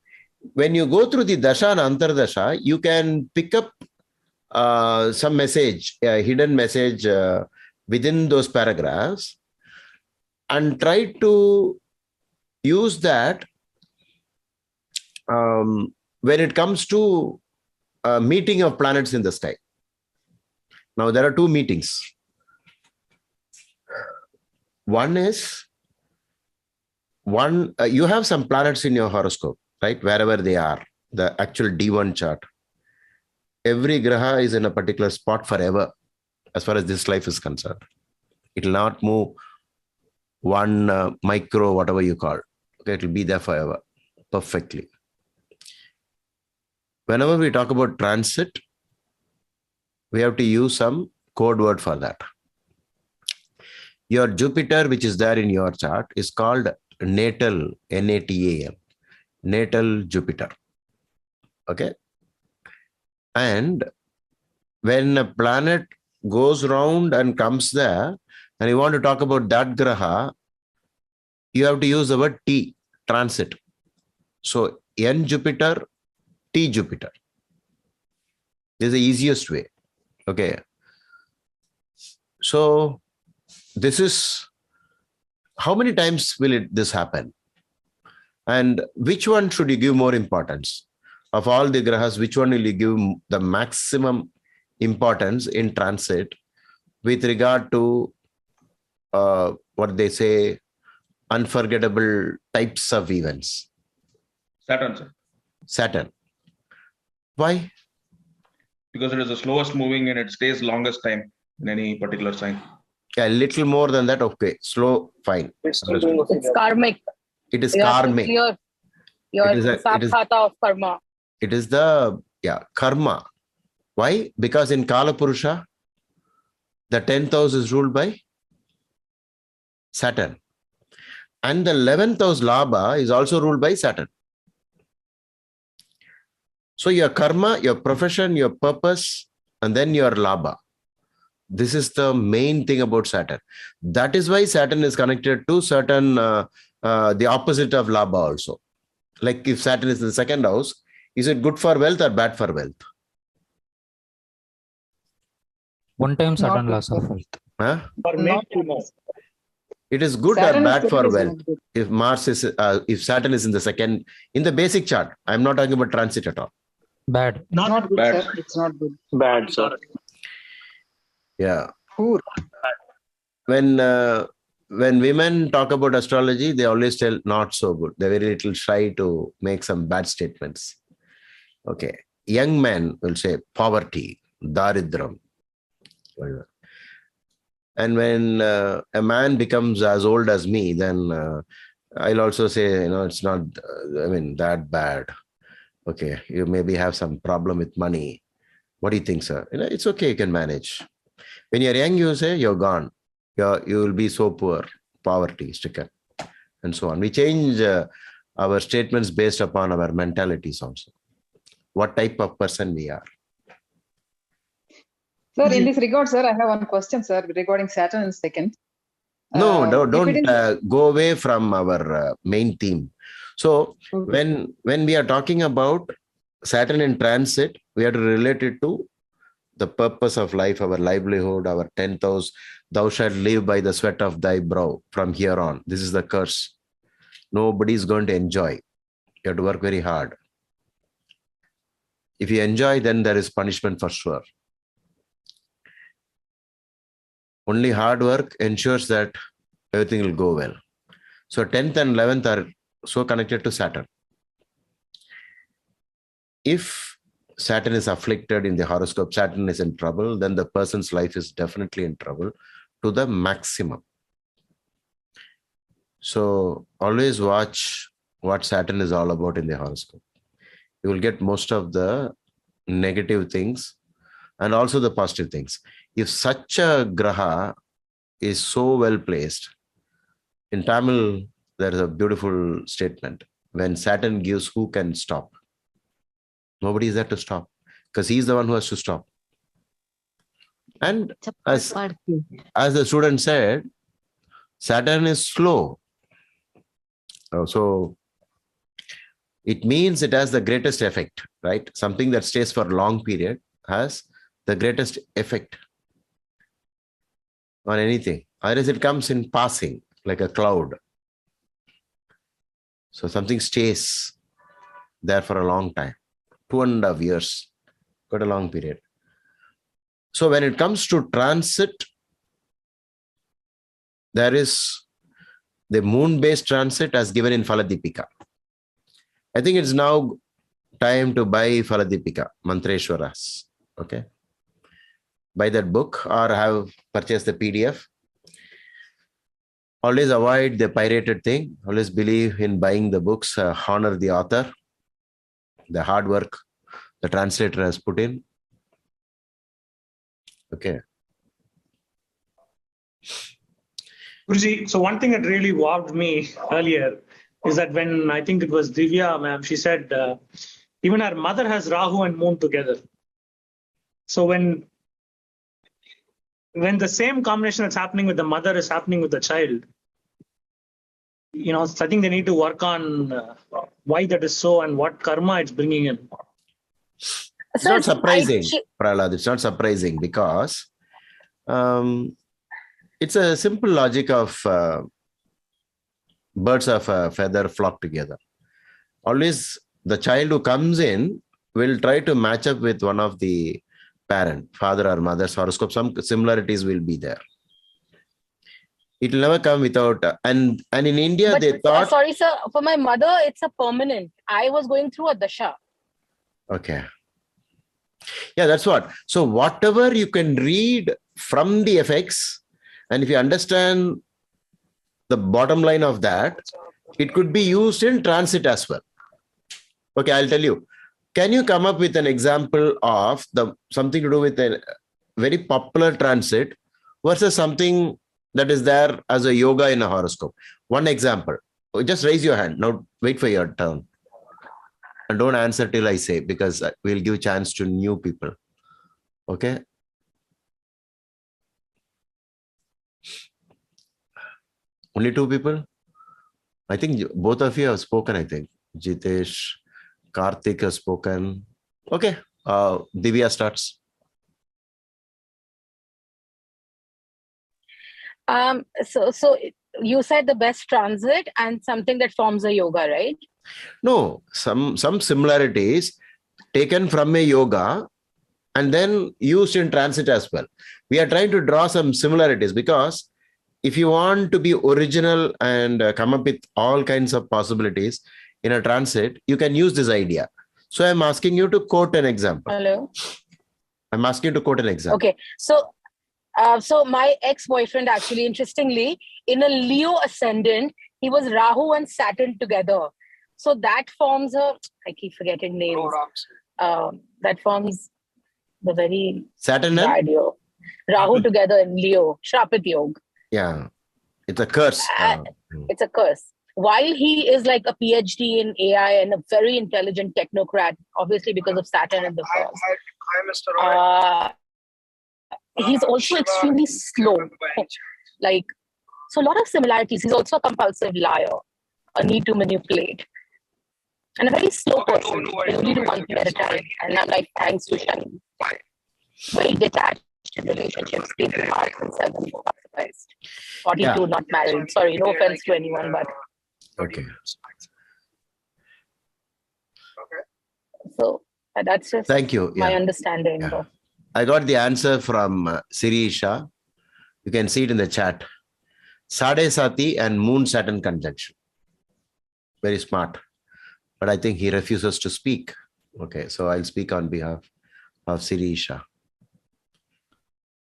when you go through the dasha and antardasha, you can pick up some message, a hidden message within those paragraphs, and try to use that when it comes to meeting of planets in the sky. Now there are two meetings. One is you have some planets in your horoscope, right? Wherever they are, the actual D1 chart. Every graha is in a particular spot forever, as far as this life is concerned. It will not move one micro, whatever you call. Okay, it will be there forever, perfectly. Whenever we talk about transit, we have to use some code word for that. Your Jupiter, which is there in your chart, is called natal, Natal, natal Jupiter. Okay. And when a planet goes round and comes there, and you want to talk about that graha, you have to use the word T, transit. So N Jupiter, T Jupiter. This is the easiest way. Okay. So this is, how many times will this happen? And which one should you give more importance? Of all the grahas, which one will you give the maximum importance in transit with regard to what they say, unforgettable types of events? Saturn, sir. Saturn. Why? Because it is the slowest moving and it stays longest time in any particular sign. Yeah, a little more than that. Okay, slow, fine. It's karmic. It is You have to karmic. clear your khata of karma. It is the karma. Why? Because in Kala Purusha, the 10th house is ruled by Saturn. And the 11th house Labha is also ruled by Saturn. So your karma, your profession, your purpose, and then your Labha. This is the main thing about Saturn. That is why Saturn is connected to certain, the opposite of Labha also. Like if Saturn is in the second house, is it good for wealth or bad for wealth? One time Saturn loss of wealth. Huh? Not too much. It is good Saturn or is bad good, for is wealth. not good. If Mars is, if Saturn is in the second, in the basic chart, I'm not talking about transit at all. Bad. Not good, Bad. sir. It's not good. Bad, sir. Yeah. Poor. When when women talk about astrology, they always tell not so good. They're very little shy to make some bad statements. Okay. Young men will say poverty, daridram. And when a man becomes as old as me, then I'll also say, it's not, that bad. Okay. You maybe have some problem with money. What do you think, sir? It's okay. You can manage. When you're young, you say you're gone. You will be so poor, poverty stricken, and so on. We change our statements based upon our mentalities also. What type of person we are. Sir, in this regard, sir, I have one question, sir, regarding Saturn in second. No, don't go away from our main theme. So when we are talking about Saturn in transit, we have to relate it to the purpose of life, our livelihood, our 10th house. Thou shalt live by the sweat of thy brow from here on. This is the curse. Nobody is going to enjoy. You have to work very hard. If you enjoy, then there is punishment for sure. Only hard work ensures that everything will go well. So 10th and 11th are so connected to Saturn. If Saturn is afflicted in the horoscope, Saturn is in trouble, then the person's life is definitely in trouble to the maximum. So always watch what Saturn is all about in the horoscope. You will get most of the negative things and also the positive things. If such a graha is so well placed, in Tamil, there is a beautiful statement. When Saturn gives, who can stop? Nobody is there to stop because he's the one who has to stop. And as the student said, Saturn is slow. So it means it has the greatest effect, right? Something that stays for a long period has the greatest effect on anything. Otherwise, it comes in passing like a cloud. So something stays there for a long time. 2.5 years, quite a long period. So when it comes to transit, there is the moon-based transit as given in Phaladipika. I think it's now time to buy Phaladipika, Mantreshwaras. Okay. Buy that book or have purchased the PDF. Always avoid the pirated thing. Always believe in buying the books, honor the author, the hard work the translator has put in. Okay. Guruji, so one thing that really wowed me earlier is that when I think it was Divya, ma'am, she said even our mother has Rahu and Moon together. So when the same combination that's happening with the mother is happening with the child, I think they need to work on why that is so and what karma it's bringing in. It's not surprising, Prahlad. It's not surprising because it's a simple logic of birds of a feather flock together. Always the child who comes in will try to match up with one of the parent, father or mother's horoscope. Some similarities will be there. It will never come without. And in India, But, they thought. sorry, sir. For my mother, it's a permanent. I was going through a dasha. Okay. Yeah, that's what. So whatever you can read from the effects, and if you understand the bottom line of that, it could be used in transit as well. Okay, I'll tell you. Can you come up with an example of something to do with a very popular transit versus something that is there as a yoga in a horoscope? One example. Just raise your hand. Now wait for your turn. And don't answer till I say, because we'll give chance to new people. Okay. Only 2 people? I think both of you have spoken, I think. Jitesh, Karthik has spoken. Okay. Divya starts. So you said the best transit and something that forms a yoga, right? No, some similarities taken from a yoga and then used in transit as well. We are trying to draw some similarities because if you want to be original and come up with all kinds of possibilities in a transit, you can use this idea. So I'm asking you to quote an example. Hello. I'm asking you to quote an example. Okay. So my ex-boyfriend, actually, interestingly, in a Leo ascendant, he was Rahu and Saturn together. So that forms I keep forgetting names. That forms the very Saturn and bad year. Rahu together in Leo, Shrapit Yog. Yeah, it's a curse. It's a curse. While he is like a PhD in AI and a very intelligent technocrat, obviously because of Saturn and the first. Hi, Mr. Roy. He's also extremely slow. Like, so a lot of similarities. He's also a compulsive liar, a need to manipulate, and a very slow person. They only do one thing at a time. And I'm like, thanks to Shani. Very detached in relationships, people are 7, 42, not married. Sorry, no offense to anyone, but. Okay. So that's just Thank you. my understanding. Yeah. I got the answer from Sirisha. You can see it in the chat. Sade Sati and Moon Saturn conjunction. Very smart. But I think he refuses to speak. Okay, so I'll speak on behalf of Sirisha.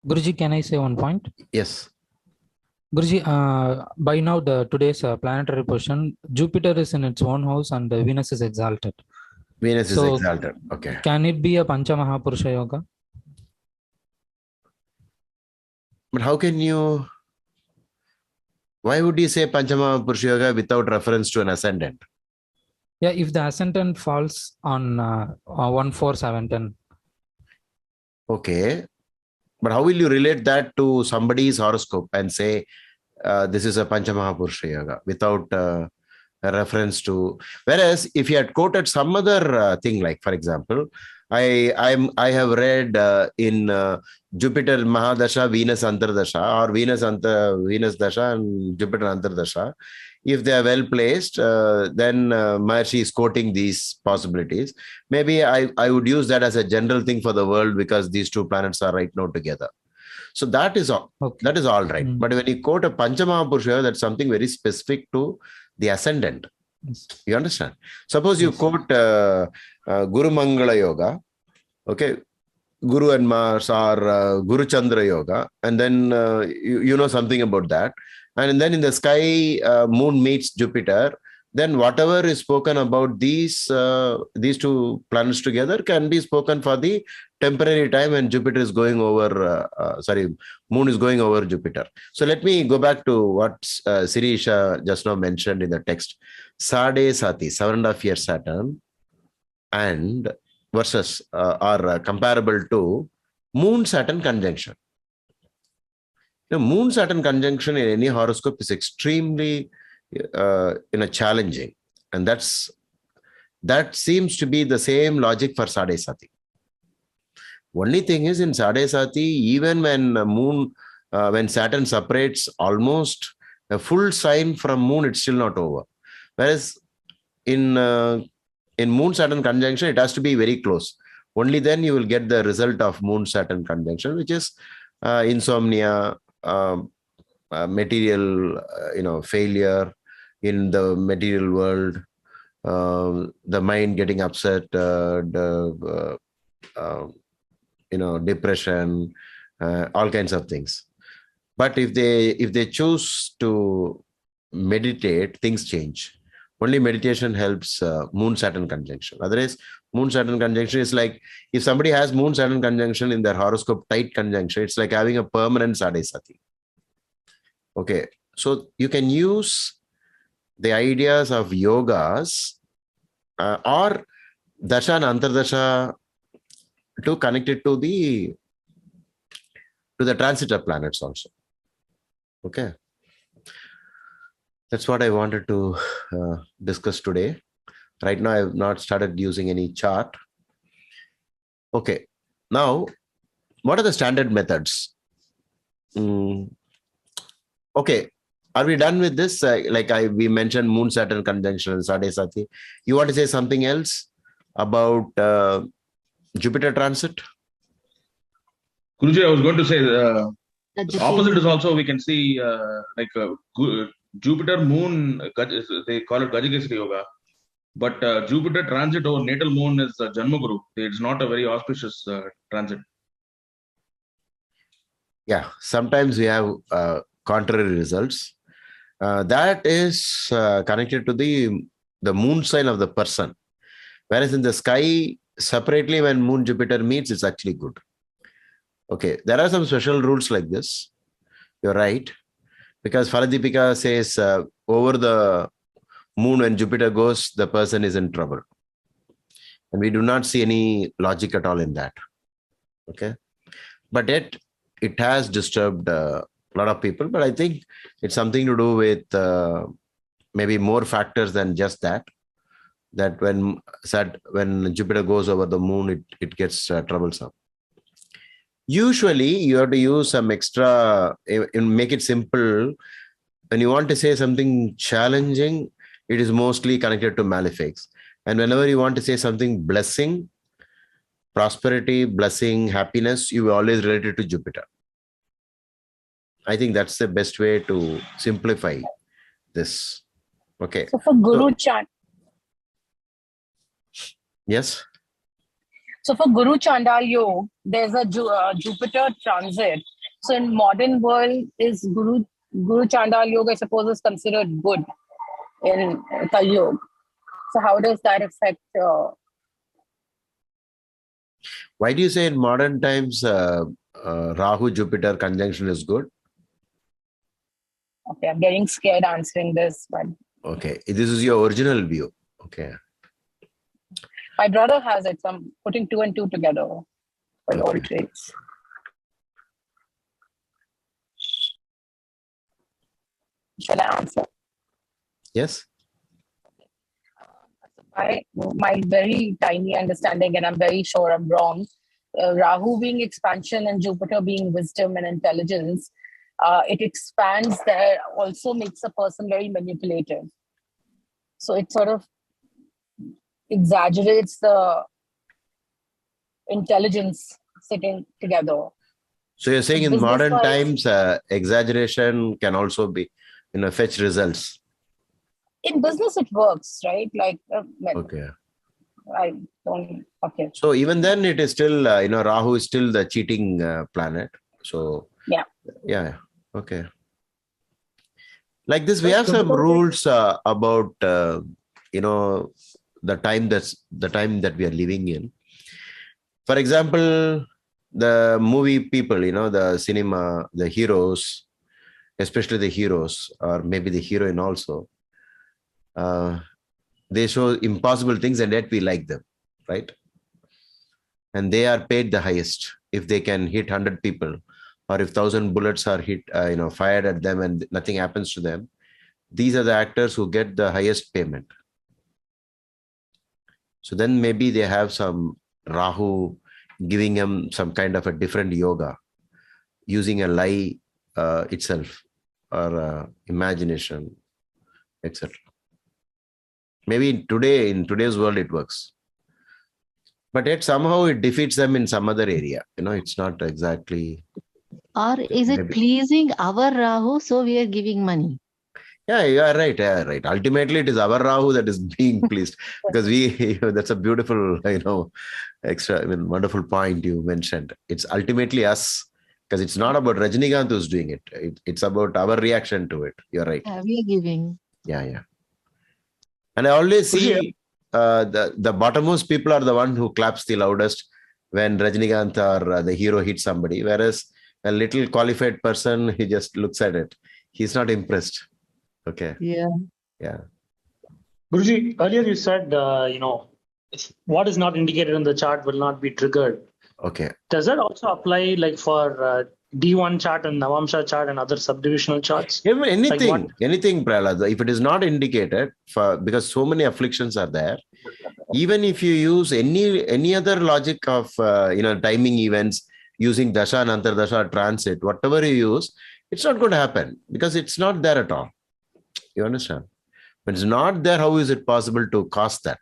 Guruji, can I say one point? Yes. Guruji, by now today's planetary position, Jupiter is in its own house and Venus is exalted. Venus is exalted. Okay. Can it be a Panchamahapurusha Yoga? But how can you? Why would you say Panchamahapurusha Yoga without reference to an ascendant? Yeah, if the ascendant falls on 1, 4, 7, 10. Okay. But how will you relate that to somebody's horoscope and say this is a Panchamahapurusha Yoga without a reference to? Whereas if you had quoted some other thing, like for example, I have read in Jupiter Mahadasha, Venus Antardasha, or Venus Dasha and Jupiter Antardasha. If they are well placed, then Maharshi is quoting these possibilities. Maybe I would use that as a general thing for the world because these two planets are right now together. So that is all. Okay. That is all right. But when you quote a Panchamahapurusha, that's something very specific to the ascendant. Yes. You understand? Suppose you quote Guru Mangala Yoga, okay, Guru and Mars or Guru Chandra Yoga, and then you know something about that. And then in the sky, Moon meets Jupiter. Then whatever is spoken about these two planets together can be spoken for the temporary time when Jupiter is going over, Moon is going over Jupiter. So let me go back to what Sirisha just now mentioned in the text. Sade Sati, 7.5 year Saturn, and versus are comparable to Moon Saturn conjunction. The Moon Saturn conjunction in any horoscope is extremely challenging, and that seems to be the same logic for Sade Sati. Only thing is, in Sade Sati, even when Saturn separates almost a full sign from Moon, it's still not over. Whereas in Moon Saturn conjunction, it has to be very close. Only then you will get the result of Moon Saturn conjunction, which is insomnia, material, failure in the material world, the mind getting upset, depression, all kinds of things. But if they choose to meditate, things change. Only meditation helps Moon Saturn conjunction. Otherwise, Moon Saturn conjunction is like, if somebody has Moon Saturn conjunction in their horoscope, tight conjunction, it's like having a permanent Sade Sati. Okay, so you can use the ideas of yogas or Dasha and Antardasha to connect it to the transit of planets also. Okay. That's what I wanted to discuss today. Right now, I have not started using any chart. Okay. Now, what are the standard methods? Okay. Are we done with this? We mentioned Moon Saturn conjunction and Sade Sati. You want to say something else about Jupiter transit? Guruji, I was going to say Opposite is also we can see Jupiter Moon. They call it Gajakesari Yoga, but Jupiter transit over natal moon is Janma Guru. It's not a very auspicious transit. Yeah, sometimes we have contrary results. That is connected to the moon sign of the person. Whereas in the sky, separately, when moon Jupiter meets, it's actually good. Okay, there are some special rules like this. You're right. Because Faladipika says over the moon when Jupiter goes, the person is in trouble. And we do not see any logic at all in that. Okay. But yet, it has disturbed a lot of people. But I think it's something to do with maybe more factors than just that. That when Jupiter goes over the moon, it gets troublesome. Usually, you have to use some extra, make it simple. When you want to say something challenging, it is mostly connected to malefics. And whenever you want to say something blessing, prosperity, blessing, happiness, you always relate it to Jupiter. I think that's the best way to simplify this. Okay. So for Guru chant. Yes. So for Guru Chandal Yoga, there's a Jupiter transit. So in modern world, is Guru Chandal Yoga, I suppose, is considered good in Kali Yuga. So how does that affect? Why do you say in modern times Rahu Jupiter conjunction is good? Okay, I'm getting scared answering this, but okay, this is your original view. Okay. My brother has it, so I'm putting 2 and 2 together for all traits. Shall I answer? Yes. My very tiny understanding, and I'm very sure I'm wrong, Rahu being expansion and Jupiter being wisdom and intelligence, it expands there, also makes a person very manipulative. So it sort of exaggerates the intelligence sitting together. So you're saying in modern times, exaggeration can also be, fetch results. In business, it works, right? Like, okay. I don't. Okay. So even then, it is still, Rahu is still the cheating planet. So yeah. Okay. Like this, we have some rules about the time that we are living in. For example, the movie people, the cinema, the heroes, especially the heroes, or maybe the heroine also. They show impossible things, and yet we like them, right? And they are paid the highest if they can hit 100 people, or if 1,000 bullets are hit, fired at them, and nothing happens to them. These are the actors who get the highest payment. So then maybe they have some Rahu giving them some kind of a different yoga, using a lie itself, or imagination, etc. Maybe in today's world it works, but yet somehow it defeats them in some other area. It's not exactly. Or is it pleasing our Rahu, so we are giving money? Yeah, you are right. Yeah, right. Ultimately, it is our Rahu that is being pleased, because that's a beautiful, wonderful point you mentioned. It's ultimately us, because it's not about Rajinikanth who's doing it. It's about our reaction to it. You're right. Yeah, we are giving. Yeah. And I always see the bottommost people are the one who claps the loudest when Rajinikanth or the hero hits somebody, whereas a little qualified person, he just looks at it. He's not impressed. Okay. Yeah. Guruji, earlier you said, what is not indicated in the chart will not be triggered. Okay. Does that also apply like for D1 chart and Navamsha chart and other subdivisional charts? Anything, Prahlad. If it is not indicated, because so many afflictions are there, even if you use any other logic of timing events using Dasha and Antardasha transit, whatever you use, it's not going to happen, because it's not there at all. You understand? When it's not there, how is it possible to cause that?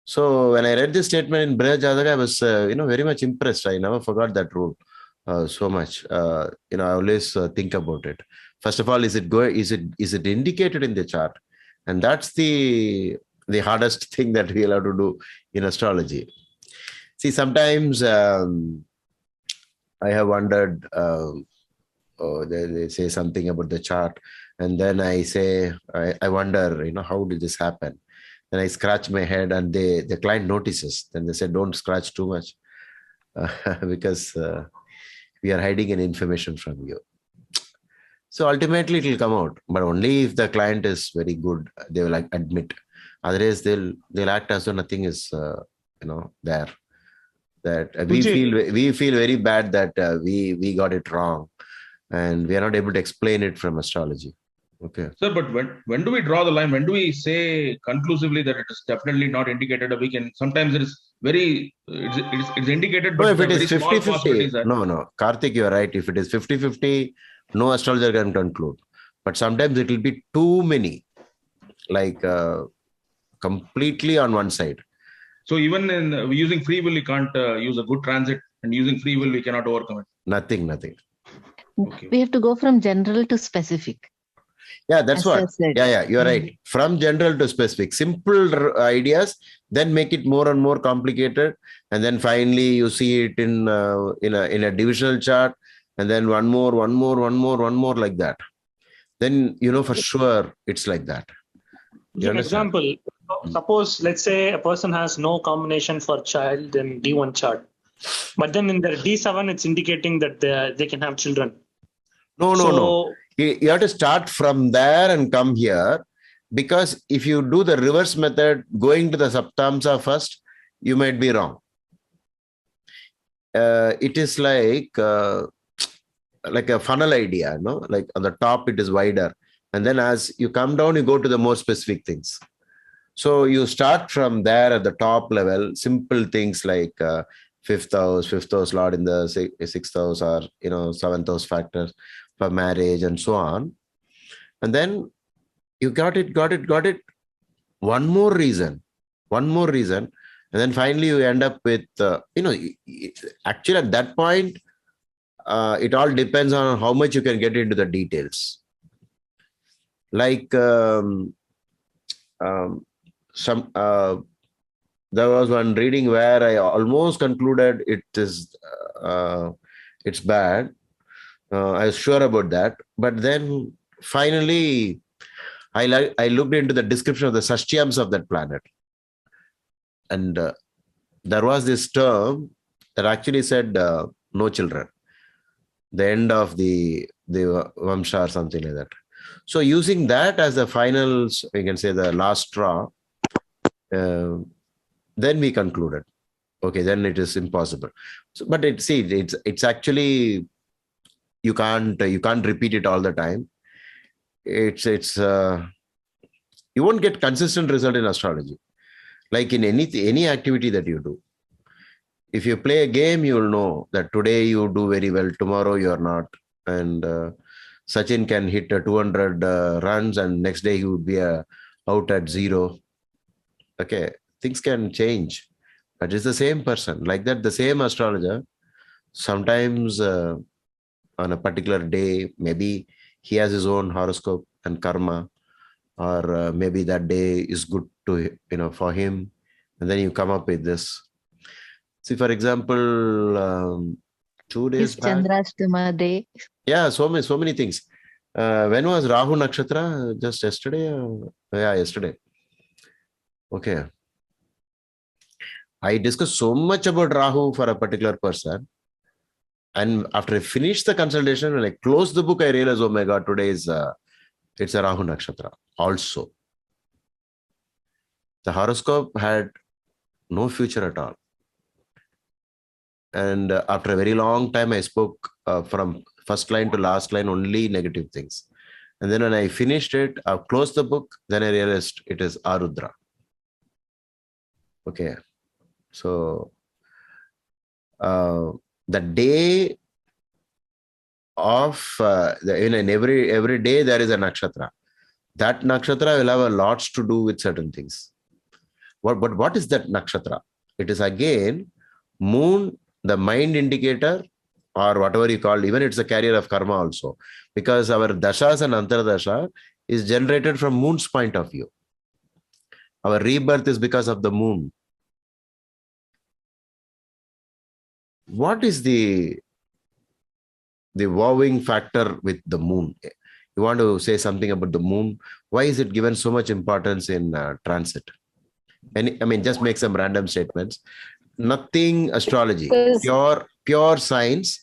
So when I read this statement in Brihad Jataka, I was very much impressed. I never forgot that rule. so much. I always think about it. First of all, is it indicated in the chart? And that's the hardest thing that we'll have to do in astrology. See, sometimes I have wondered, they say something about the chart, and then I say, I wonder, how did this happen? Then I scratch my head, and the client notices. Then they say, don't scratch too much, because we are hiding an information from you. So ultimately it will come out, but only if the client is very good, they will admit. Otherwise, they'll act as though nothing is, there. That we feel very bad that we got it wrong, and we are not able to explain it from astrology. Okay. Sir, but when do we draw the line? When do we say conclusively that it is definitely not indicated? We can sometimes it is very it's indicated, but no, if it is very small 50-50, possibilities that no, Karthik, you are right. If it is 50-50, no astrologer can conclude. But sometimes it will be too many, like completely on one side. So even in using free will, you can't use a good transit, and using free will, we cannot overcome it. Nothing. Okay. We have to go from general to specific. Yeah, that's As what. I said. Yeah, you're right. From general to specific, simple ideas, then make it more and more complicated, and then finally you see it in a divisional chart, and then one more like that. Then for sure it's like that. Give an example. Suppose, let's say a person has no combination for child in D1 chart, but then in their D7, it's indicating that they can have children. No. You have to start from there and come here, because if you do the reverse method, going to the Saptamsa first, you might be wrong. It is like a funnel idea, no? Like on the top, it is wider. And then as you come down, you go to the more specific things. So you start from there at the top level, simple things like fifth house lord in the sixth house, or seventh house factors for marriage and so on. And then you got it. One more reason. And then finally you end up with, actually at that point, it all depends on how much you can get into the details. Like there was one reading where I almost concluded it's bad. I was sure about that, but then finally I looked into the description of the Sashtiyams of that planet, and there was this term that actually said no children, the end of the Vamsha or something like that. So using that as the final, we can say the last straw, then we concluded, okay, then it is impossible. So, but it's actually, you can't repeat it all the time. You won't get consistent result in astrology. Like in any activity that you do, if you play a game, you will know that today you do very well, tomorrow you are not, and Sachin can hit 200 runs, and next day he would be out at 0. Okay, things can change, but it's the same person. Like that, the same astrologer, sometimes on a particular day, maybe he has his own horoscope and karma, or maybe that day is good to for him, and then you come up with this. See, for example, 2 days back, Chandrashtama day. yeah, so many things. When was Rahu Nakshatra? Just yesterday? Yeah, yesterday. Okay. I discussed so much about Rahu for a particular person. And after I finished the consultation, when I closed the book, I realized, oh my God, today it's a Rahu Nakshatra also. The horoscope had no future at all. And after a very long time, I spoke from first line to last line, only negative things. And then when I finished it, I closed the book, then I realized it is Arudra. Okay. So the day of, in every day, there is a nakshatra. That nakshatra will have a lot to do with certain things. But what is that nakshatra? It is again moon, the mind indicator or whatever you call, even it's a carrier of karma also, because our dashas and antardasha is generated from moon's point of view. Our rebirth is because of the moon. What is the wowing factor with the moon? You want to say something about the moon? Why is it given so much importance in transit? And just make some random statements. Nothing astrology, pure science.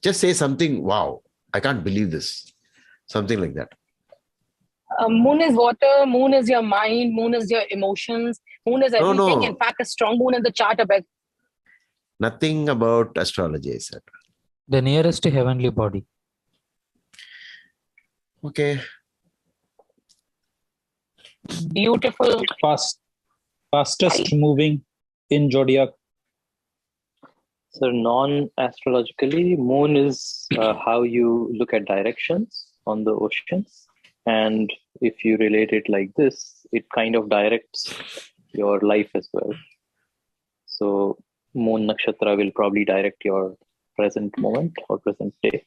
Just say something. Wow, I can't believe this. Something like that. Moon is water. Moon is your mind. Moon is your emotions. Moon is everything. No. In fact, a strong moon in the chart. Nothing about astrology, I said. The nearest heavenly body. Okay. Beautiful. Fastest moving in zodiac. So non-astrologically, moon is how you look at directions on the oceans. And if you relate it like this, it kind of directs your life as well. So moon nakshatra will probably direct your present moment or present day.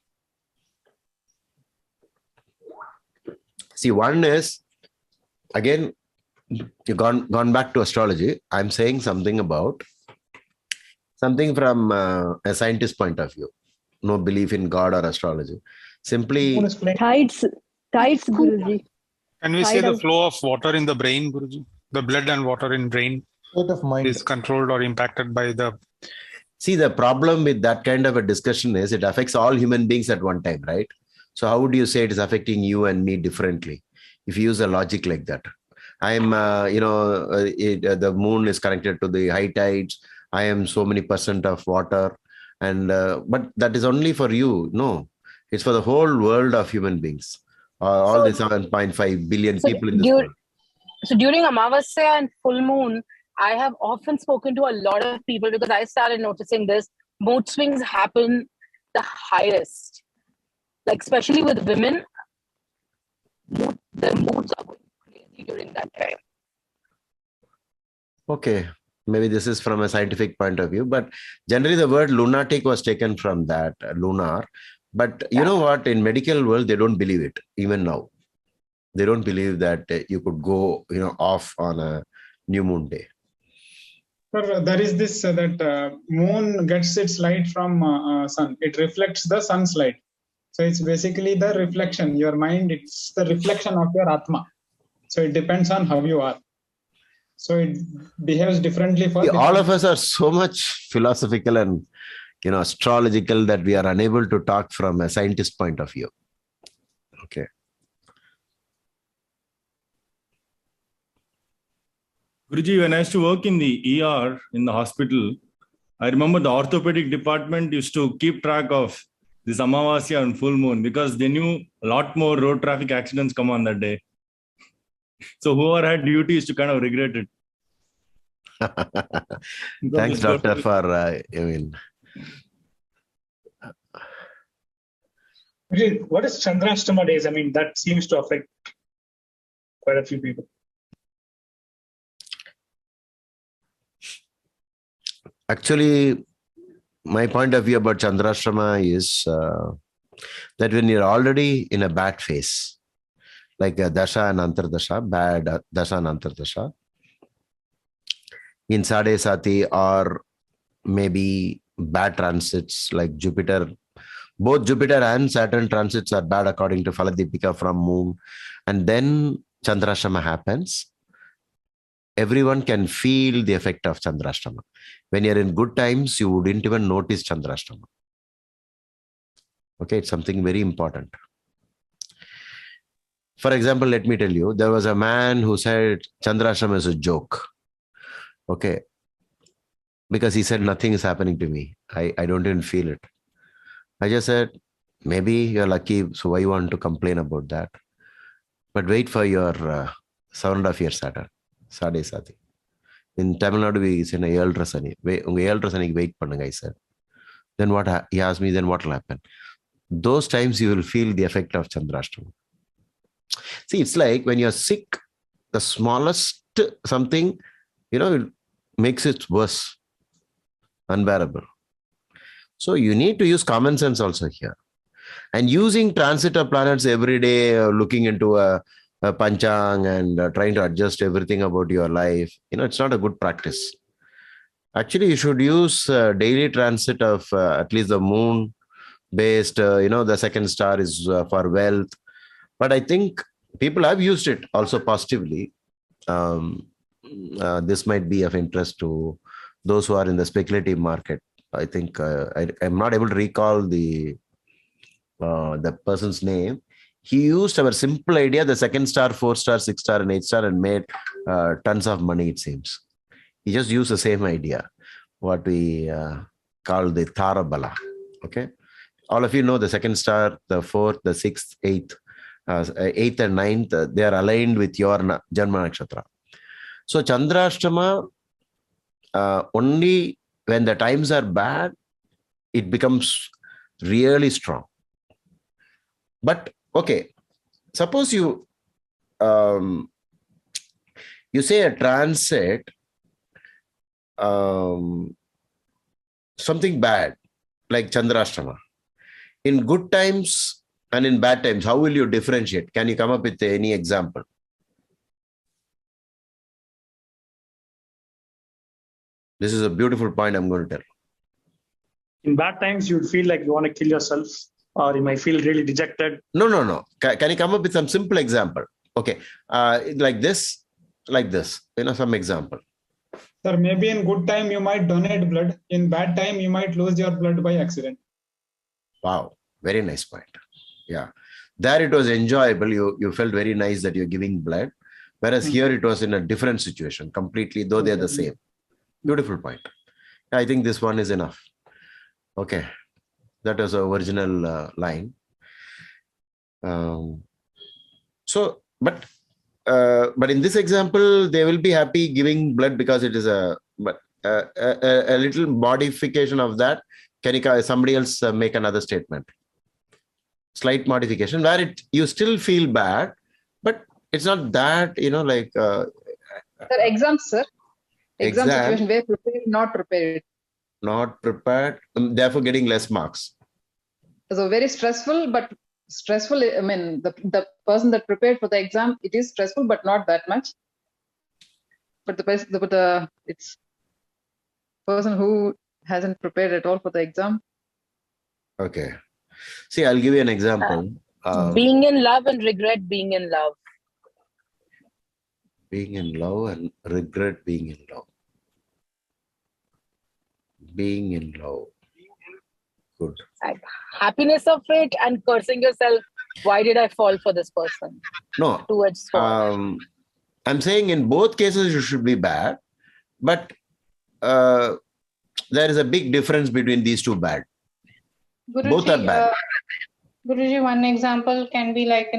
See, one is, again, you've gone back to astrology. I'm saying something from a scientist point of view. No belief in God or astrology. Simply tides, Guruji. Can we say the flow of water in the brain, Guruji? The blood and water in brain state of mind is controlled or impacted by the... See, the problem with that kind of a discussion is it affects all human beings at one time, right? So how would you say it is affecting you and me differently if you use a logic like that? I'm, the moon is connected to the high tides. I am so many % of water. And but that is only for you. No, it's for the whole world of human beings. All the 7.5 billion people in this world. So during Amavasya and full moon, I have often spoken to a lot of people because I started noticing this. Mood swings happen the highest. Like especially with women, their moods are going crazy during that time. Okay, maybe this is from a scientific point of view, but generally the word lunatic was taken from that, lunar. But you know what? In medical world, they don't believe it even now. They don't believe that you could go, off on a new moon day. There is this that moon gets its light from sun. It reflects the sun's light. So it's basically the reflection. Your mind, it's the reflection of your Atma. So it depends on how you are. So it behaves differently for all of us are so much philosophical and astrological that we are unable to talk from a scientist point of view. Okay. Guruji, when I used to work in the ER in the hospital, I remember the orthopedic department used to keep track of this Amavasya and full moon because they knew a lot more road traffic accidents come on that day. So whoever had duties to kind of regret it. Thanks, doctor, for What is Chandrashtama days? That seems to affect quite a few people. Actually, my point of view about Chandrashtama is that when you're already in a bad phase, like a dasha and antardasha, bad dasha and antardasha, in Sade Sati or maybe bad transits like Jupiter, both Jupiter and Saturn transits are bad according to Faladipika from moon, and then Chandrashtama happens. Everyone can feel the effect of Chandrashtama. When you're in good times, you wouldn't even notice Chandrashtama. Okay, it's something very important. For example, let me tell you, there was a man who said Chandrashtama is a joke. Okay, because he said nothing is happening to me. I don't even feel it. I just said, maybe you're lucky, so why you want to complain about that? But wait for your 7.5 year Saturn, Sade Sati. In Tamil Nadu, we say, wait pannunga, I said. Then what? He asked me, then what will happen? Those times you will feel the effect of Chandrashtama. See, it's like when you're sick, the smallest something, it makes it worse, unbearable. So you need to use common sense also here. And using transit of planets every day, looking into a panchang and trying to adjust everything about your life, it's not a good practice. Actually, you should use daily transit of at least the moon based, the second star is for wealth. But I think people have used it also positively. This might be of interest to those who are in the speculative market. I think I'm not able to recall the person's name. He used our simple idea, the second star, 4 star, 6 star, and 8 star, and made tons of money, it seems. He just used the same idea, what we call the Tarabala. Okay. All of you know the second star, the 4th, the 6th, 8th, 8th and 9th, they are aligned with your Janma Nakshatra. So Chandrashtama, only when the times are bad, it becomes really strong. But okay, suppose you say a transit, something bad like Chandrashtama. In good times and in bad times, how will you differentiate? Can you come up with any example? This is a beautiful point I'm going to tell. In bad times, you'd feel like you want to kill yourself, or you might feel really dejected. No. Can you come up with some simple example? Okay, like this, some example. Sir, maybe in good time you might donate blood. In bad time you might lose your blood by accident. Wow, very nice point. Yeah, there it was enjoyable. You felt very nice that you're giving blood, whereas here it was in a different situation completely, though they're the same. Beautiful point. I think this one is enough. Okay, that was the original line. But in this example, they will be happy giving blood because it is a little modification of that. Can somebody else make another statement? Slight modification where you still feel bad, but it's not that, Sir, exams, sir. Exam situation where prepared, not prepared. Not prepared, therefore getting less marks. So very stressful, but stressful. I mean, the person that prepared for the exam, it is stressful, but not that much. But it's person who hasn't prepared at all for the exam. Okay. See, I'll give you an example. Being in love and regret being in love. Being in love and regret being in love. Being in love. Good. Happiness of it and cursing yourself. Why did I fall for this person? No. Towards I'm saying in both cases you should be bad, but there is a big difference between these two bad. Guruji, both are bad. Guruji, one example can be like,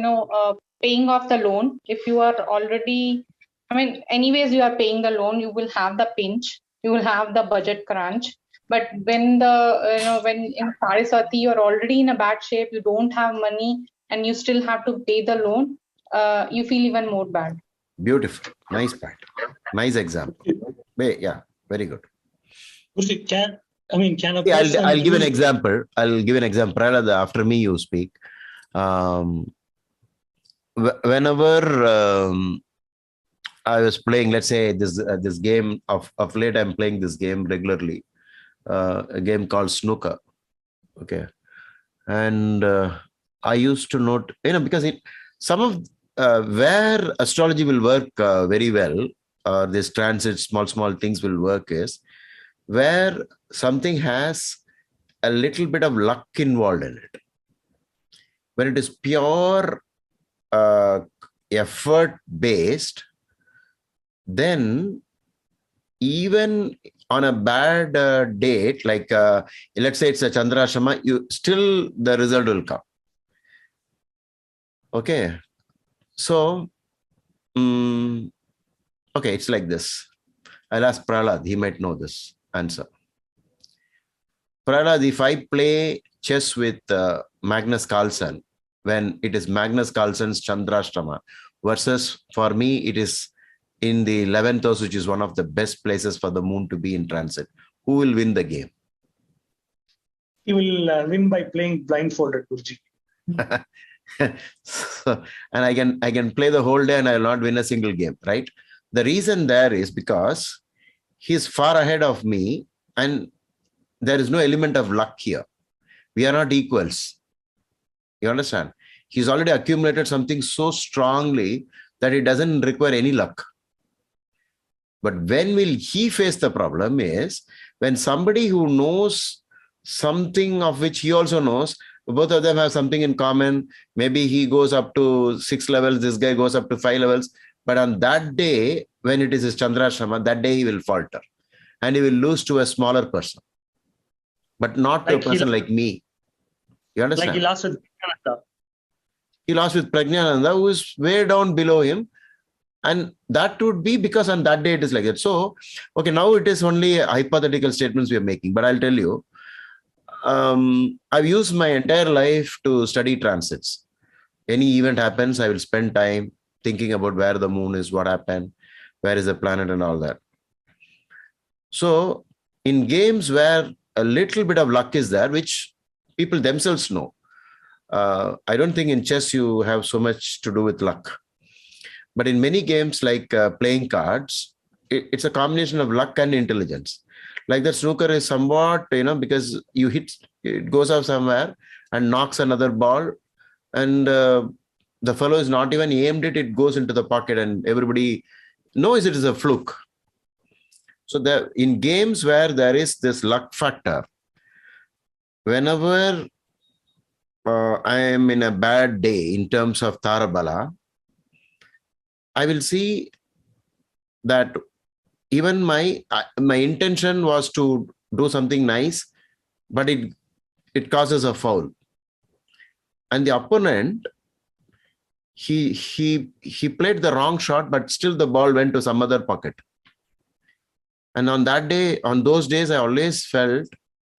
paying off the loan. If you are already, anyways, you are paying the loan, you will have the pinch, you will have the budget crunch. But when when in Saraswati, you're already in a bad shape, you don't have money and you still have to pay the loan, you feel even more bad. Beautiful. Nice point. Nice example. Yeah, very good. I'll give an example. Prahlad, after me you speak. Whenever I was playing, let's say this game of late, I'm playing this game regularly, a game called snooker. Okay, and I used to note, because some of where astrology will work very well, this transit, small things will work is where something has a little bit of luck involved in it. When it is pure effort based, then even on a bad date, like let's say it's a Chandrashama, still the result will come. Okay. So, okay, it's like this. I'll ask Prahlad, he might know this answer. Prahlad, if I play chess with Magnus Carlsen, when it is Magnus Carlsen's Chandrashtama versus for me, it is in the 11th house, which is one of the best places for the moon to be in transit, who will win the game? he will win by playing blindfolded, Guruji. So, and I can play the whole day and I will not win a single game, right? The reason there is because he's far ahead of me and there is no element of luck here. We are not equals. You understand? He's already accumulated something so strongly that it doesn't require any luck. But when will he face the problem is when somebody who knows something of which he also knows, both of them have something in common. Maybe he goes up to 6 levels, this guy goes up to 5 levels. But on that day, when it is his Chandrashama, that day he will falter and he will lose to a smaller person, but not to a person like me. You understand? Like he lost with Pragyananda. He lost with Pragyananda, who is way down below him. And that would be because on that day it is like that. So, okay, now it is only hypothetical statements we are making. But I'll tell you, I've used my entire life to study transits. Any event happens, I will spend time thinking about where the moon is, what happened, where is the planet and all that. So in games where a little bit of luck is there, which people themselves know, I don't think in chess you have so much to do with luck. But in many games like playing cards, it's a combination of luck and intelligence. Like that snooker is somewhat, because you hit, it goes off somewhere and knocks another ball. And the fellow is not even aimed it, it goes into the pocket and everybody knows it is a fluke. So in games where there is this luck factor, whenever I am in a bad day in terms of Tarabala, I will see that even my intention was to do something nice, but it causes a foul. And the opponent, he played the wrong shot, but still the ball went to some other pocket. And on that day, on those days, I always felt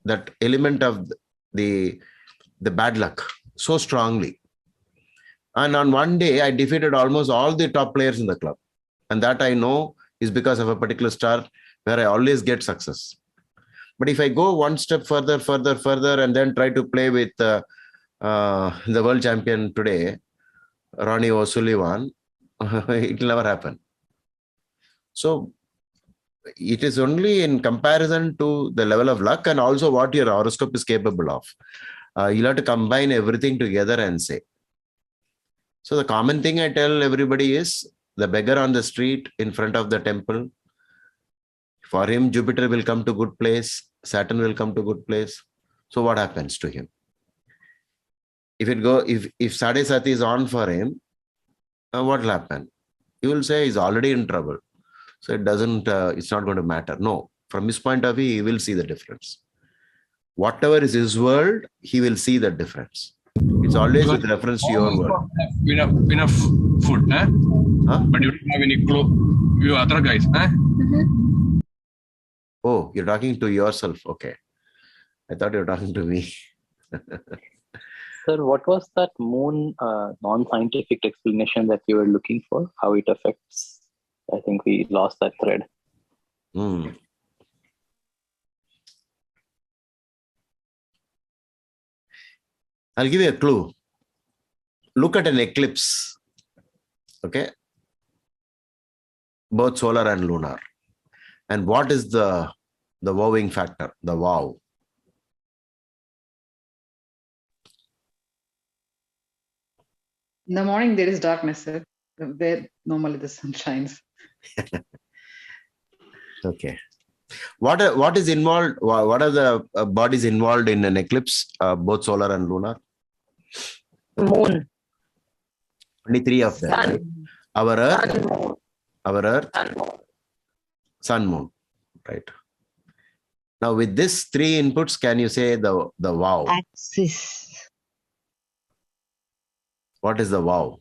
that element of the bad luck so strongly. And on one day, I defeated almost all the top players in the club. And that I know is because of a particular star where I always get success. But if I go one step further, and then try to play with the world champion today, Ronnie O'Sullivan, it will never happen. So it is only in comparison to the level of luck and also what your horoscope is capable of. You'll have to combine everything together and say. So the common thing I tell everybody is the beggar on the street in front of the temple, for him, Jupiter will come to good place, Saturn will come to good place. So what happens to him? If Sade Sati is on for him, what will happen? He will say he's already in trouble. So it's not going to matter. No, from his point of view, he will see the difference. Whatever is his world, he will see the difference. It's always with reference to your world. Enough food, eh? Huh? But you don't have any clothes. You other guys, eh? Oh, you're talking to yourself. Okay. I thought you were talking to me. Sir, what was that moon non-scientific explanation that you were looking for? How it affects? I think we lost that thread. I'll give you a clue. Look at an eclipse. Okay. Both solar and lunar. And what is the wowing factor? The wow. In the morning, there is darkness, sir. There normally the sun shines. Okay. What is involved? What are the bodies involved in an eclipse? Both solar and lunar. Moon. Only 3 of them. Sun. Right? Our Earth, Sun, Moon. Right. Now with this 3 inputs, can you say the wow? Axis. What is the wow?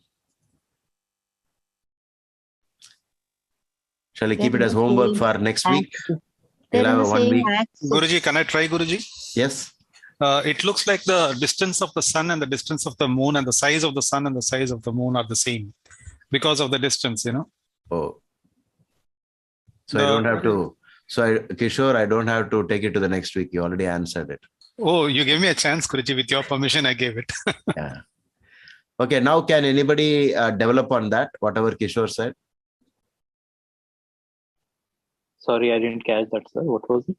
Shall we keep it as homework for next week? We'll have a 1 week. Guruji, can I try, Guruji? Yes. It looks like the distance of the sun and the distance of the moon and the size of the sun and the size of the moon are the same because of the distance, Oh. So I don't have to. So Kishore, I don't have to take it to the next week. You already answered it. Oh, you gave me a chance, Guruji. With your permission, I gave it. Yeah. Okay, now can anybody develop on that, whatever Kishore said? Sorry, I didn't catch that, sir. What was it?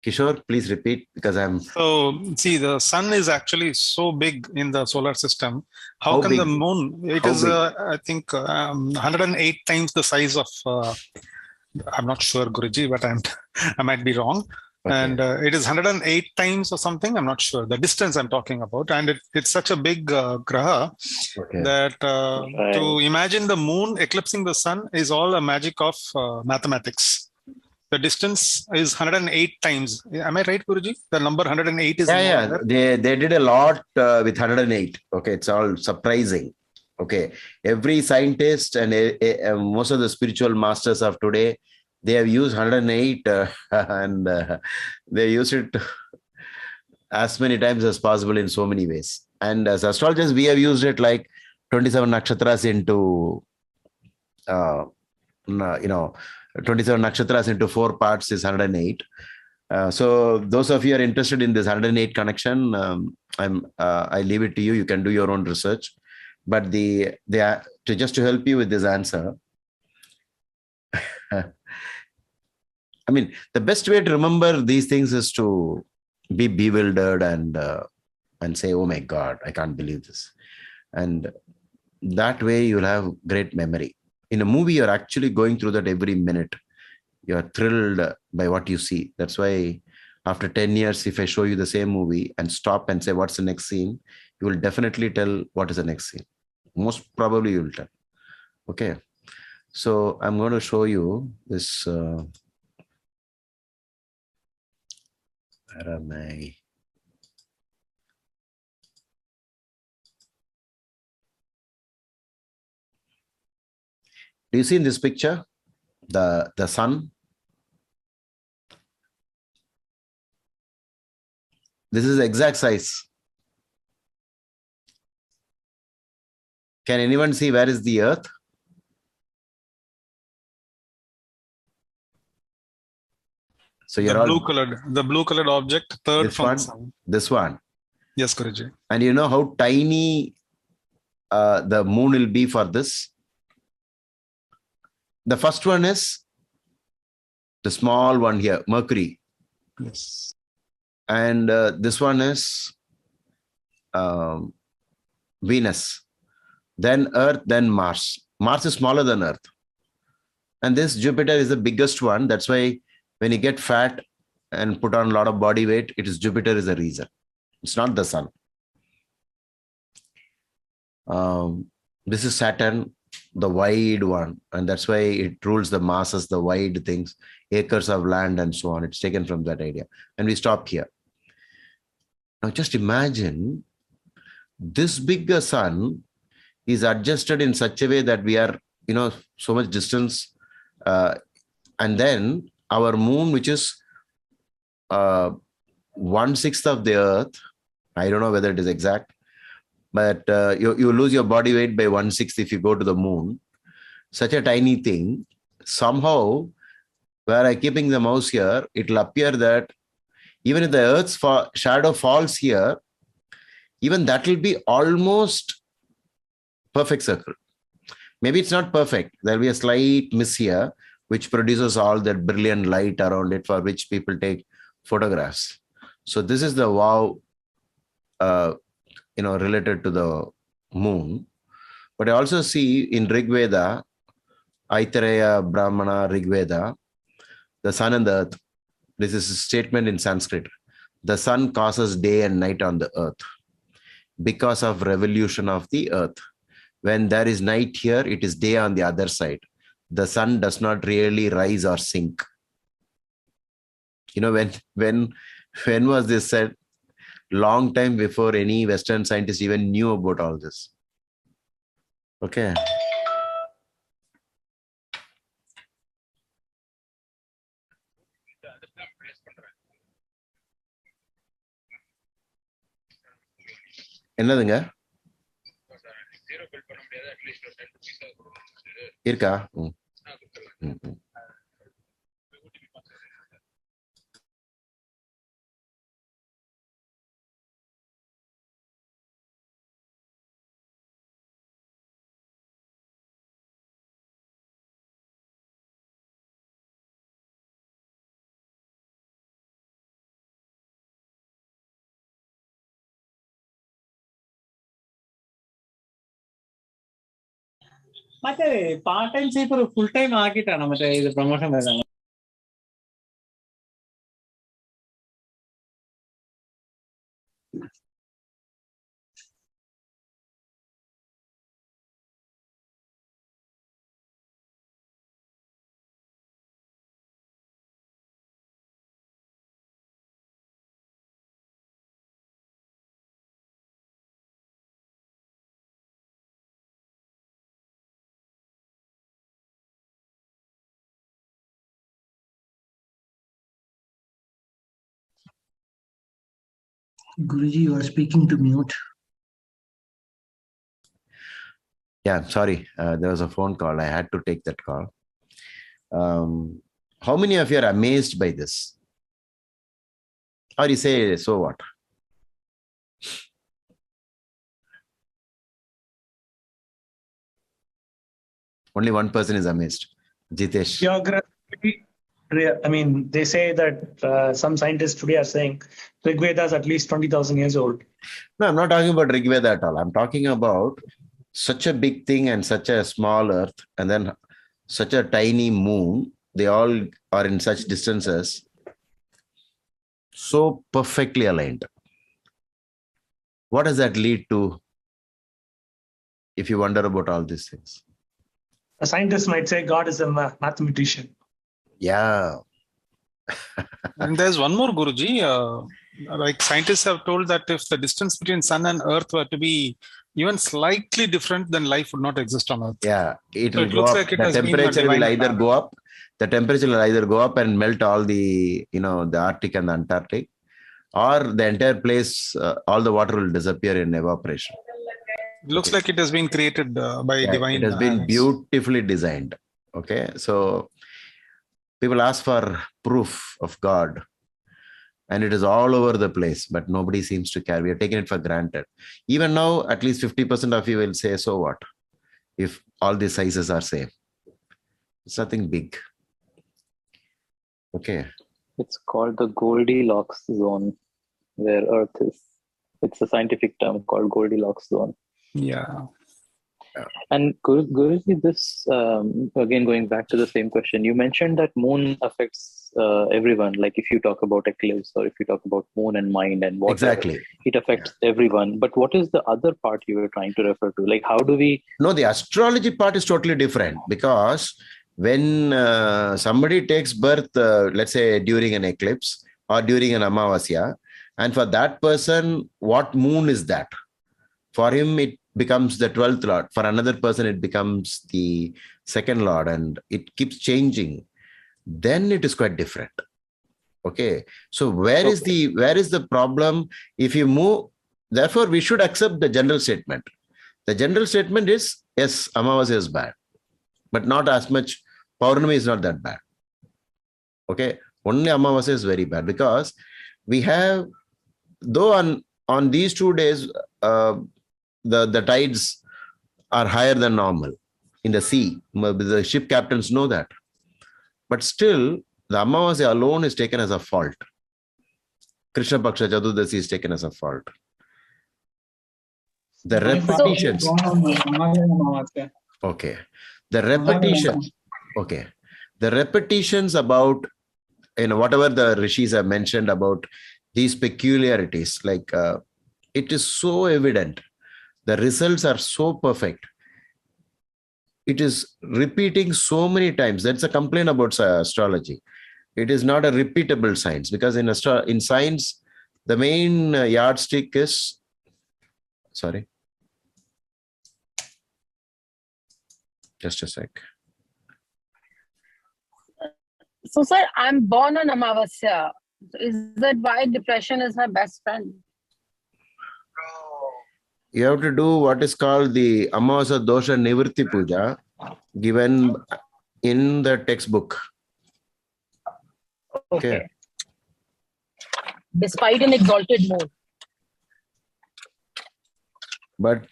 Kishore, please repeat because I'm... So, see, the sun is actually so big in the solar system. How can the big? moon? It How is, big? I think, 108 times the size of. I'm not sure, Guruji, but I might be wrong. Okay. And it is 108 times or something. I'm not sure the distance I'm talking about. And it's such a big graha that to imagine the moon eclipsing the sun is all a magic of mathematics. The distance is 108 times. Am I right, Guruji? The number 108 is Yeah. They did a lot with 108. Okay, it's all surprising. Okay, every scientist and most of the spiritual masters of today, they have used 108 and they use it as many times as possible in so many ways. And as astrologers, we have used it like 27 nakshatras into, 27 nakshatras into 4 parts is 108. So those of you are interested in this 108 connection, I leave it to you. You can do your own research. But just to help you with this answer, I mean, the best way to remember these things is to be bewildered and say, "Oh my God, I can't believe this," and that way you'll have great memory. In a movie, you're actually going through that every minute. You're thrilled by what you see. That's why after 10 years, if I show you the same movie and stop and say, what's the next scene? You will definitely tell what is the next scene. Most probably you will tell. Okay. So I'm going to show you this. Where am I? Do you see in this picture the sun? This is the exact size. Can anyone see where is the earth? So you're the blue colored object, third this from one, the sun. This one. Yes, Guruji. And you know how tiny the moon will be for this? The first one is the small one here, Mercury. Yes. And this one is Venus. Then Earth, then Mars. Mars is smaller than Earth. And this Jupiter is the biggest one. That's why when you get fat and put on a lot of body weight, it is Jupiter is the reason. It's not the sun. This is Saturn, the wide one. And that's why it rules the masses, the wide things, acres of land and so on. It's taken from that idea. And we stop here. Now just imagine this bigger sun is adjusted in such a way that we are, so much distance. And then our moon, which is 1/6 of the earth, I don't know whether it is exact, but you lose your body weight by 1/6 if you go to the moon. Such a tiny thing. Somehow, where I'm keeping the mouse here, it will appear that even if the earth's shadow falls here, even that will be almost perfect circle. Maybe it's not perfect. There'll be a slight miss here, which produces all that brilliant light around it for which people take photographs. So this is the wow, related to the moon. But I also see in Rig Veda, Aitareya, Brahmana, Rig Veda, the sun and the earth. This is a statement in Sanskrit. The sun causes day and night on the earth because of revolution of the earth. When there is night here, it is day on the other side. The sun does not really rise or sink. When was this said? Long time before any Western scientist even knew about all this. Okay. என்னதுங்க இருக்கா ಮತ್ತೆ part time safer full time ಆಗಿಟ್ಟಾನ ಮತ್ತೆ ಇದು promotion ಬೇಡ. Guruji, you are speaking to mute. Yeah, sorry. There was a phone call. I had to take that call. How many of you are amazed by this? Or you say, so what? Only one person is amazed. Jitesh. Geography, I mean, they say that some scientists today are saying Rig Veda is at least 20,000 years old. No, I'm not talking about Rig Veda at all. I'm talking about such a big thing and such a small earth and then such a tiny moon. They all are in such distances. So perfectly aligned. What does that lead to if you wonder about all these things? A scientist might say God is a mathematician. Yeah. And there's one more, Guruji. Like scientists have told that if the distance between sun and earth were to be even slightly different, then life would not exist on earth. Yeah, it So will it go looks up. like it The has been a temperature will divine either plan. go up. The temperature will either go up and melt all the, the Arctic and the Antarctic, or the entire place, all the water will disappear in evaporation. It looks like it has been created by divine It has been hands. beautifully designed. Okay, so people ask for proof of God, and it is all over the place, but nobody seems to care. We are taking it for granted. Even now, at least 50% of you will say, so what? If all the sizes are same. It's nothing big. Okay. It's called the Goldilocks zone, where Earth is. It's a scientific term called Goldilocks zone. Yeah. And Guruji, this again going back to the same question, you mentioned that moon affects everyone. Like if you talk about eclipse or if you talk about moon and mind and water, Exactly. it affects everyone. But what is the other part you were trying to refer to? Like how do we? No, the astrology part is totally different, because when somebody takes birth, let's say during an eclipse or during an Amavasya, and for that person, what moon is that? For him, it becomes the 12th lord. For another person, it becomes the second lord, and it keeps changing. Then it is quite different. Okay. So where is the problem? If you move, therefore, we should accept the general statement. The general statement is, yes, Amavasya is bad, but not as much. Paurnami is not that bad. Okay. Only Amavasya is very bad, because we have, though on these 2 days, the tides are higher than normal in the sea. The ship captains know that. But still, the Amavasya alone is taken as a fault. Krishna Paksha Chaturdasi is taken as a fault. The repetitions. Okay. The repetitions. Okay. The repetitions about, whatever the rishis have mentioned about these peculiarities, like it is so evident. The results are so perfect. It is repeating so many times. That's a complaint about astrology. It is not a repeatable science, because in science, the main yardstick is, sorry, just a sec. So, sir, I'm born on Amavasya. Is that why depression is my best friend? You have to do what is called the Amavasya Dosha Nivritti Puja, given in the textbook. Okay. Despite an exalted mood. But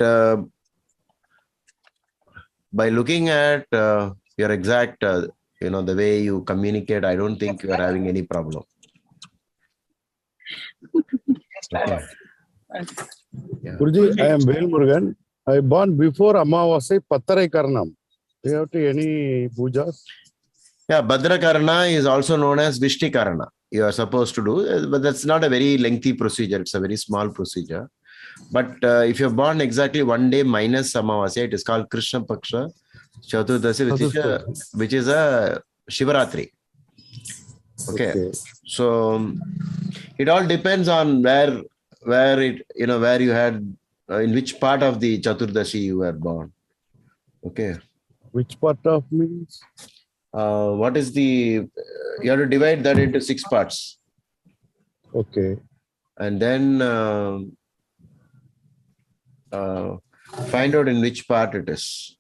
by looking at your exact, the way you communicate, I don't think you are having any problem. Okay. Guruji, I am Vel Murugan. I born before Amavasya Pattarai Karanam. Do you have to any pujas? Yeah, Bhadrakarana is also known as Vishtikarana. You are supposed to do, but that's not a very lengthy procedure. It's a very small procedure. But if you're born exactly one day minus Amavasya, it is called Krishna Paksha Chaturdasi, which is a Shivaratri. Okay. So it all depends on where you had, in which part of the Chaturdashi you were born. Okay. Which part of means? What is the, you have to divide that into 6 parts. Okay. And then find out in which part it is.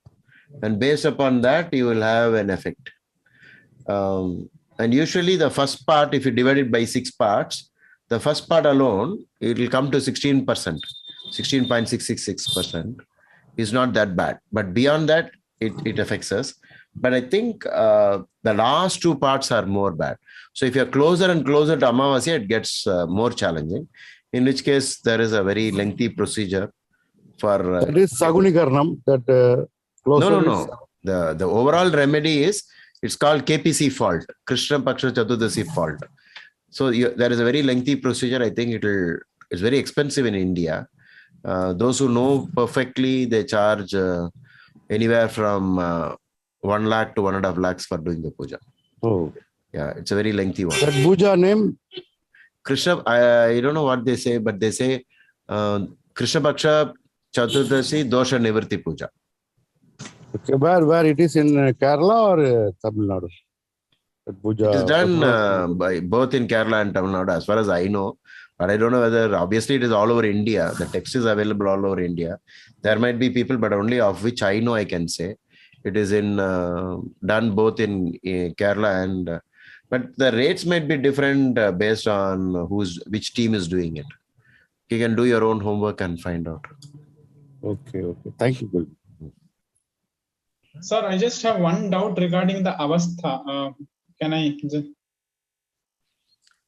And based upon that, you will have an effect. And usually the first part, if you divide it by 6 parts, the first part alone, it will come to 16%, 16.666% is not that bad. But beyond that, it affects us. But I think the last 2 parts are more bad. So if you're closer and closer to Amavasya, it gets more challenging. In which case, there is a very lengthy procedure for... that is Sagunikaranam. That No. The overall remedy is, it's called KPC fault, Krishna Paksha Chaturdasi fault. So there is a very lengthy procedure. I think it's very expensive in India. Those who know perfectly, they charge anywhere from 1 lakh to 1.5 lakhs for doing the puja. Oh. Yeah, it's a very lengthy one. That puja name? Krishna, I don't know what they say, but they say Krishna Paksha Chaturdasi Dosha Nivarti Puja. Okay, where it is in Kerala or Tamil Nadu? That puja, it is done by both in Kerala and Tamil Nadu, as far as I know. But I don't know whether, obviously it is all over India. The text is available all over India. There might be people, but only of which I know I can say. It is done both in Kerala and, but the rates might be different based on which team is doing it. You can do your own homework and find out. Okay. Thank you, Guruji. Sir, I just have one doubt regarding the avastha. Can I?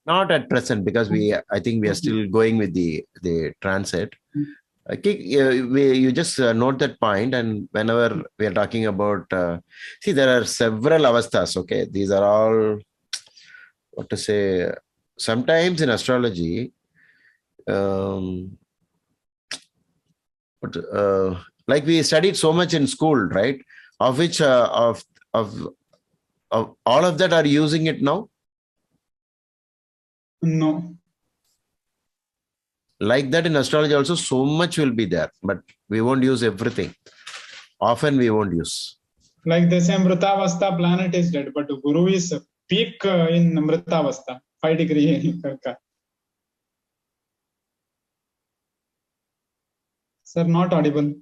Not at present, because I think we are still going with the transit. You just note that point, and whenever we are talking about, see, there are several avasthas. Okay, these are all, what to say, sometimes in astrology, like we studied so much in school, right? Of which of all of that are using it now? No. Like that in astrology also, so much will be there, but we won't use everything. Often we won't use. Like they say, Mritavastha planet is dead, but Guru is peak in Mritavastha, 5 degree. Sir, not audible.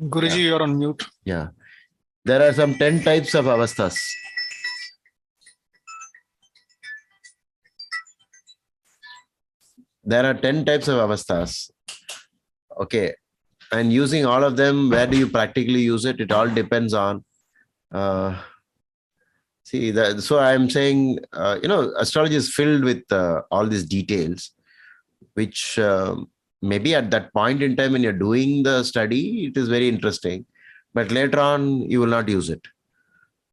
Guruji, you're on mute. Yeah. There are some 10 types of avasthas. There are 10 types of avasthas. Okay. And using all of them, where do you practically use it? It all depends on, so I'm saying, astrology is filled with all these details, which maybe at that point in time when you're doing the study, it is very interesting, but later on you will not use it.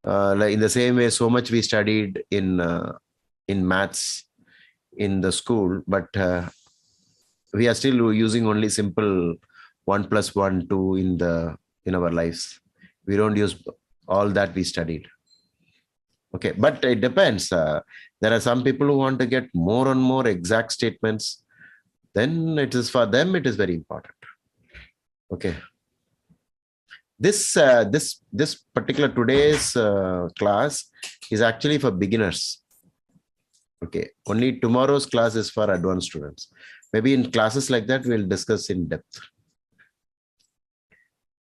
Like in the same way, so much we studied in maths in the school, but we are still using only simple 1 + 1, 2 in our lives. We don't use all that we studied. Okay, but it depends. There are some people who want to get more and more exact statements. Then it is, for them, it is very important. Okay. This particular today's class is actually for beginners. Okay. Only tomorrow's class is for advanced students. Maybe in classes like that, we'll discuss in depth.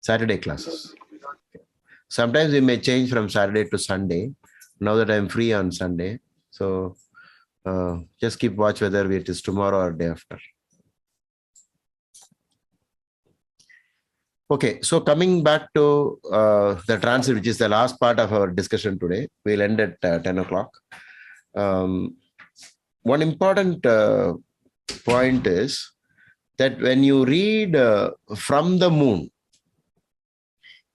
Saturday classes. Sometimes we may change from Saturday to Sunday. Now that I'm free on Sunday. So just keep watch whether it is tomorrow or day after. Okay, so coming back to the transit, which is the last part of our discussion today. We'll end at 10 o'clock. One important point is that when you read from the moon,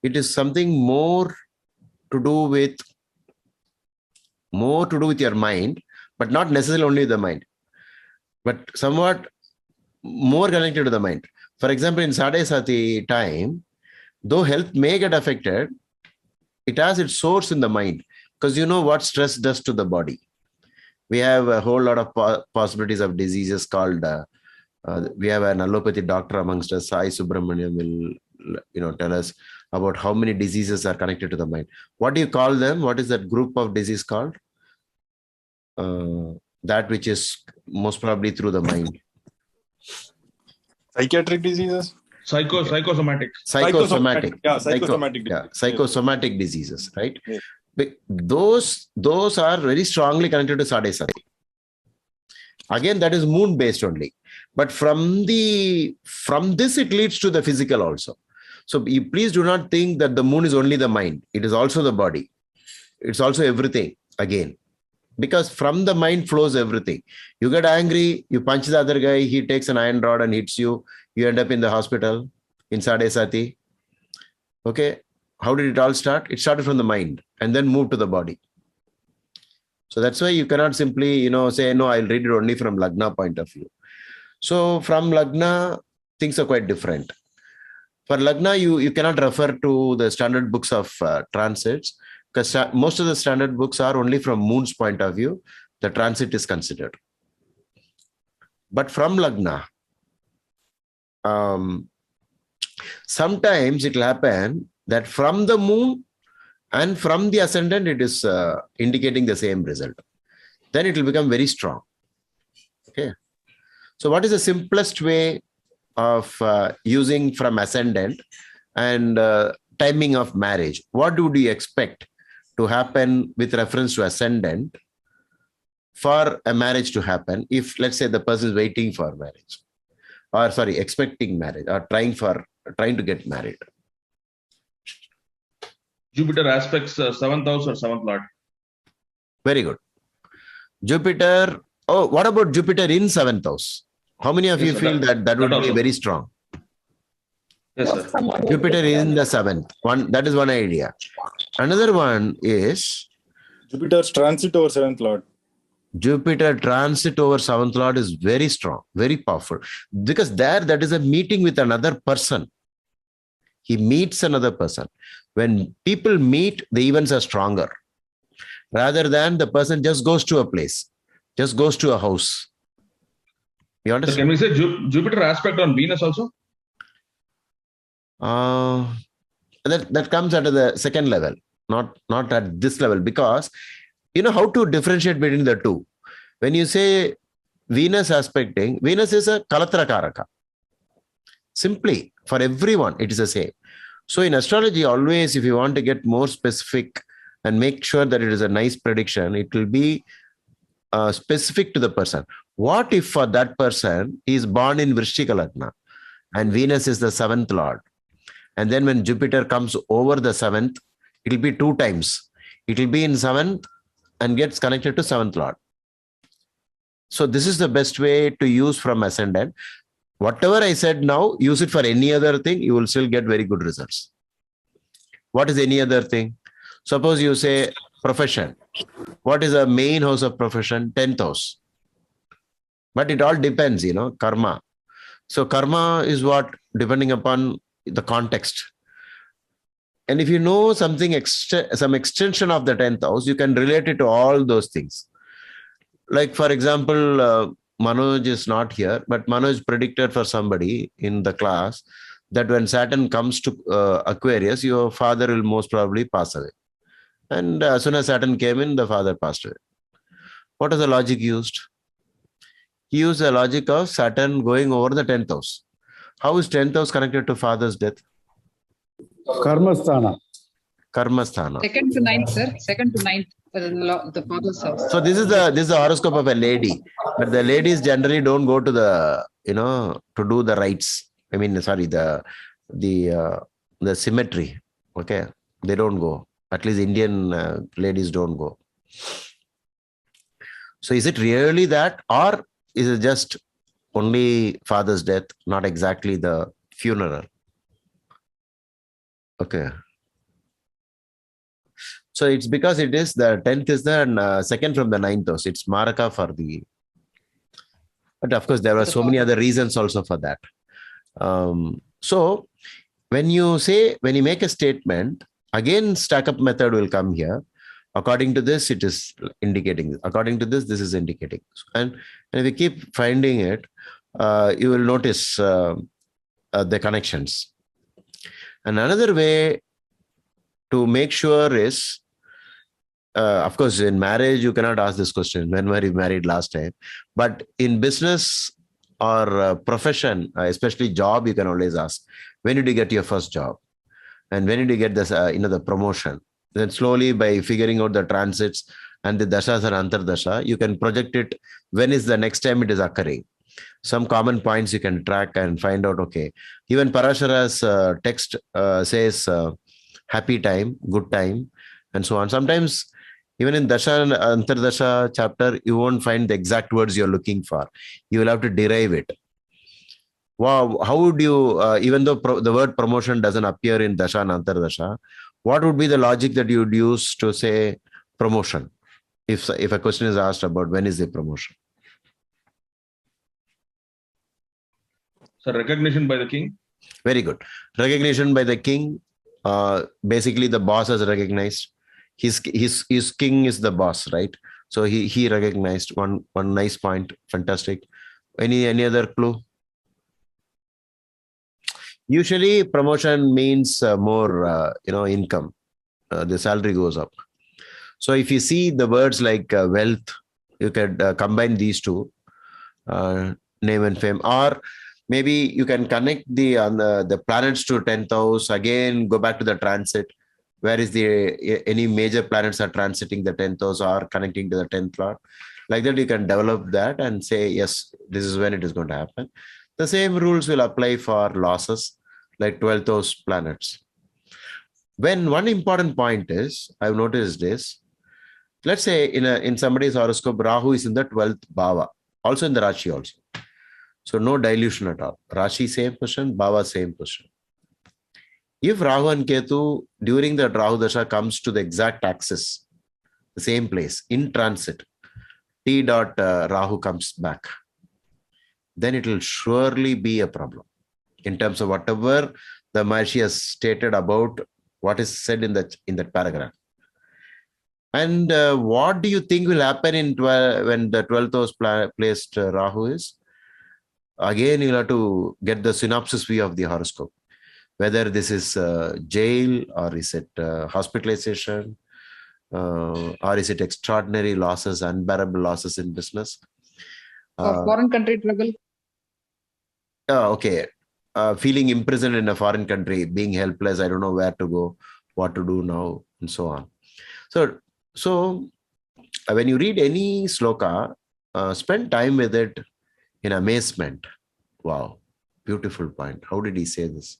it is something more to do with your mind, but not necessarily only the mind, but somewhat more connected to the mind. For example, in Sade Sati time, though health may get affected, it has its source in the mind, because you know what stress does to the body. We have a whole lot of possibilities of diseases called, we have an allopathy doctor amongst us, Sai Subramaniam will tell us about how many diseases are connected to the mind. What do you call them? What is that group of disease called? That which is most probably through the mind. Psychiatric diseases? Psychosomatic. Psychosomatic diseases, right? Yes. But those are very strongly connected to Sade Sati. Again, that is moon based only. But from this, it leads to the physical also. So please do not think that the moon is only the mind. It is also the body. It's also everything again. Because from the mind flows everything. You get angry, you punch the other guy, he takes an iron rod and hits you. You end up in the hospital in Sade Sati. Okay. How did it all start? It started from the mind and then moved to the body. So that's why you cannot simply, say, no, I'll read it only from Lagna point of view. So from Lagna, things are quite different. For Lagna, you cannot refer to the standard books of transits, because most of the standard books are only from moon's point of view. The transit is considered. But from Lagna, sometimes it will happen that from the moon and from the ascendant, it is indicating the same result. Then it will become very strong. Okay. So what is the simplest way of using from ascendant and timing of marriage? What would you expect to happen with reference to ascendant for a marriage to happen if, let's say, the person is waiting for marriage, or expecting marriage, or trying to get married? Jupiter aspects 7th house or 7th lord. Very good. Jupiter. Oh, what about Jupiter in 7th house? How many of you feel that would be very strong? Yes, sir. Jupiter in the 7th. That is one idea. Another one is Jupiter's transit over 7th lord. Jupiter transit over 7th lord is very strong, very powerful, because that is a meeting with another person. He meets another person. When people meet, the events are stronger, rather than the person just goes to a place, just goes to a house. You understand? So can we say Jupiter aspect on Venus also? That comes at the second level, not at this level, because you know how to differentiate between the two. When you say Venus aspecting, Venus is a Kalatra Karaka. Simply, for everyone, it is the same. So in astrology, always, if you want to get more specific and make sure that it is a nice prediction, it will be specific to the person. What if for that person he is born in Vrishchika Lagna and Venus is the 7th lord? And then when Jupiter comes over the 7th, it will be 2 times. It will be in 7th and gets connected to 7th lord. So this is the best way to use from ascendant. Whatever I said now, use it for any other thing, you will still get very good results. What is any other thing? Suppose you say profession. What is the main house of profession? 10th house. But it all depends, karma. So karma is what? Depending upon the context. And if you know something, some extension of the 10th house, you can relate it to all those things. Like, for example, Manoj is not here, but Manoj predicted for somebody in the class that when Saturn comes to Aquarius, your father will most probably pass away. And as soon as Saturn came in, the father passed away. What is the logic used? He used the logic of Saturn going over the 10th house. How is 10th house connected to father's death? Karmasthana. Karmasthana. 2nd to 9th, sir. 2nd to 9th, the father's house. So this is the horoscope of a lady, but the ladies generally don't go to the to do the rites. I mean, sorry, the symmetry. Okay, they don't go. At least Indian ladies don't go. So is it really that, or is it just only father's death, not exactly the funeral. Okay. So it's because it is the 10th is the second from the 9th house. It's Maraka for the. But of course, there were so many other reasons also for that. So when you make a statement, again, stack up method will come here. According to this, it is indicating. According to this is indicating. And if you keep finding it, you will notice the connections. And another way to make sure is, of course, in marriage, you cannot ask this question, when were you married last time? But in business or profession, especially job, you can always ask, when did you get your first job? And when did you get this, the promotion? Then slowly, by figuring out the transits and the dashas and antardasha, you can project it, when is the next time it is occurring. Some common points you can track and find out, okay. Even Parashara's text says happy time, good time, and so on. Sometimes, even in Dasha and Antardasha chapter, you won't find the exact words you're looking for. You will have to derive it. Wow, how would you, even though the word promotion doesn't appear in Dasha and Antardasha, what would be the logic that you would use to say promotion? If a question is asked about when is the promotion? So recognition by the king. Very good. Recognition by the king. Basically, the boss has recognized. His king is the boss, right? So he recognized one nice point. Fantastic. Any other clue? Usually, promotion means more income. The salary goes up. So if you see the words like wealth, you can combine these two, name and fame, or maybe you can connect the planets to 10th house. Again, go back to the transit. Where is any major planets are transiting the 10th house or connecting to the 10th lord? Like that, you can develop that and say, yes, this is when it is going to happen. The same rules will apply for losses, like 12th house planets. When one important point is, I've noticed this. Let's say in somebody's horoscope, Rahu is in the 12th bhava, also in the Rashi also. So no dilution at all. Rashi same position, bhava same position. If Rahu and Ketu during the Rahu Dasha comes to the exact axis, the same place, in transit, T dot Rahu comes back, then it will surely be a problem in terms of whatever the Maharishi has stated about what is said in that paragraph. And what do you think will happen when the 12th house placed Rahu is? Again, you'll have to get the synopsis view of the horoscope. Whether this is jail, or is it hospitalization, or is it extraordinary losses, unbearable losses in business? Or foreign country trouble. Okay. Feeling imprisoned in a foreign country, being helpless, I don't know where to go, what to do now, and so on. So when you read any sloka, spend time with it in amazement. Wow, beautiful point. How did he say this?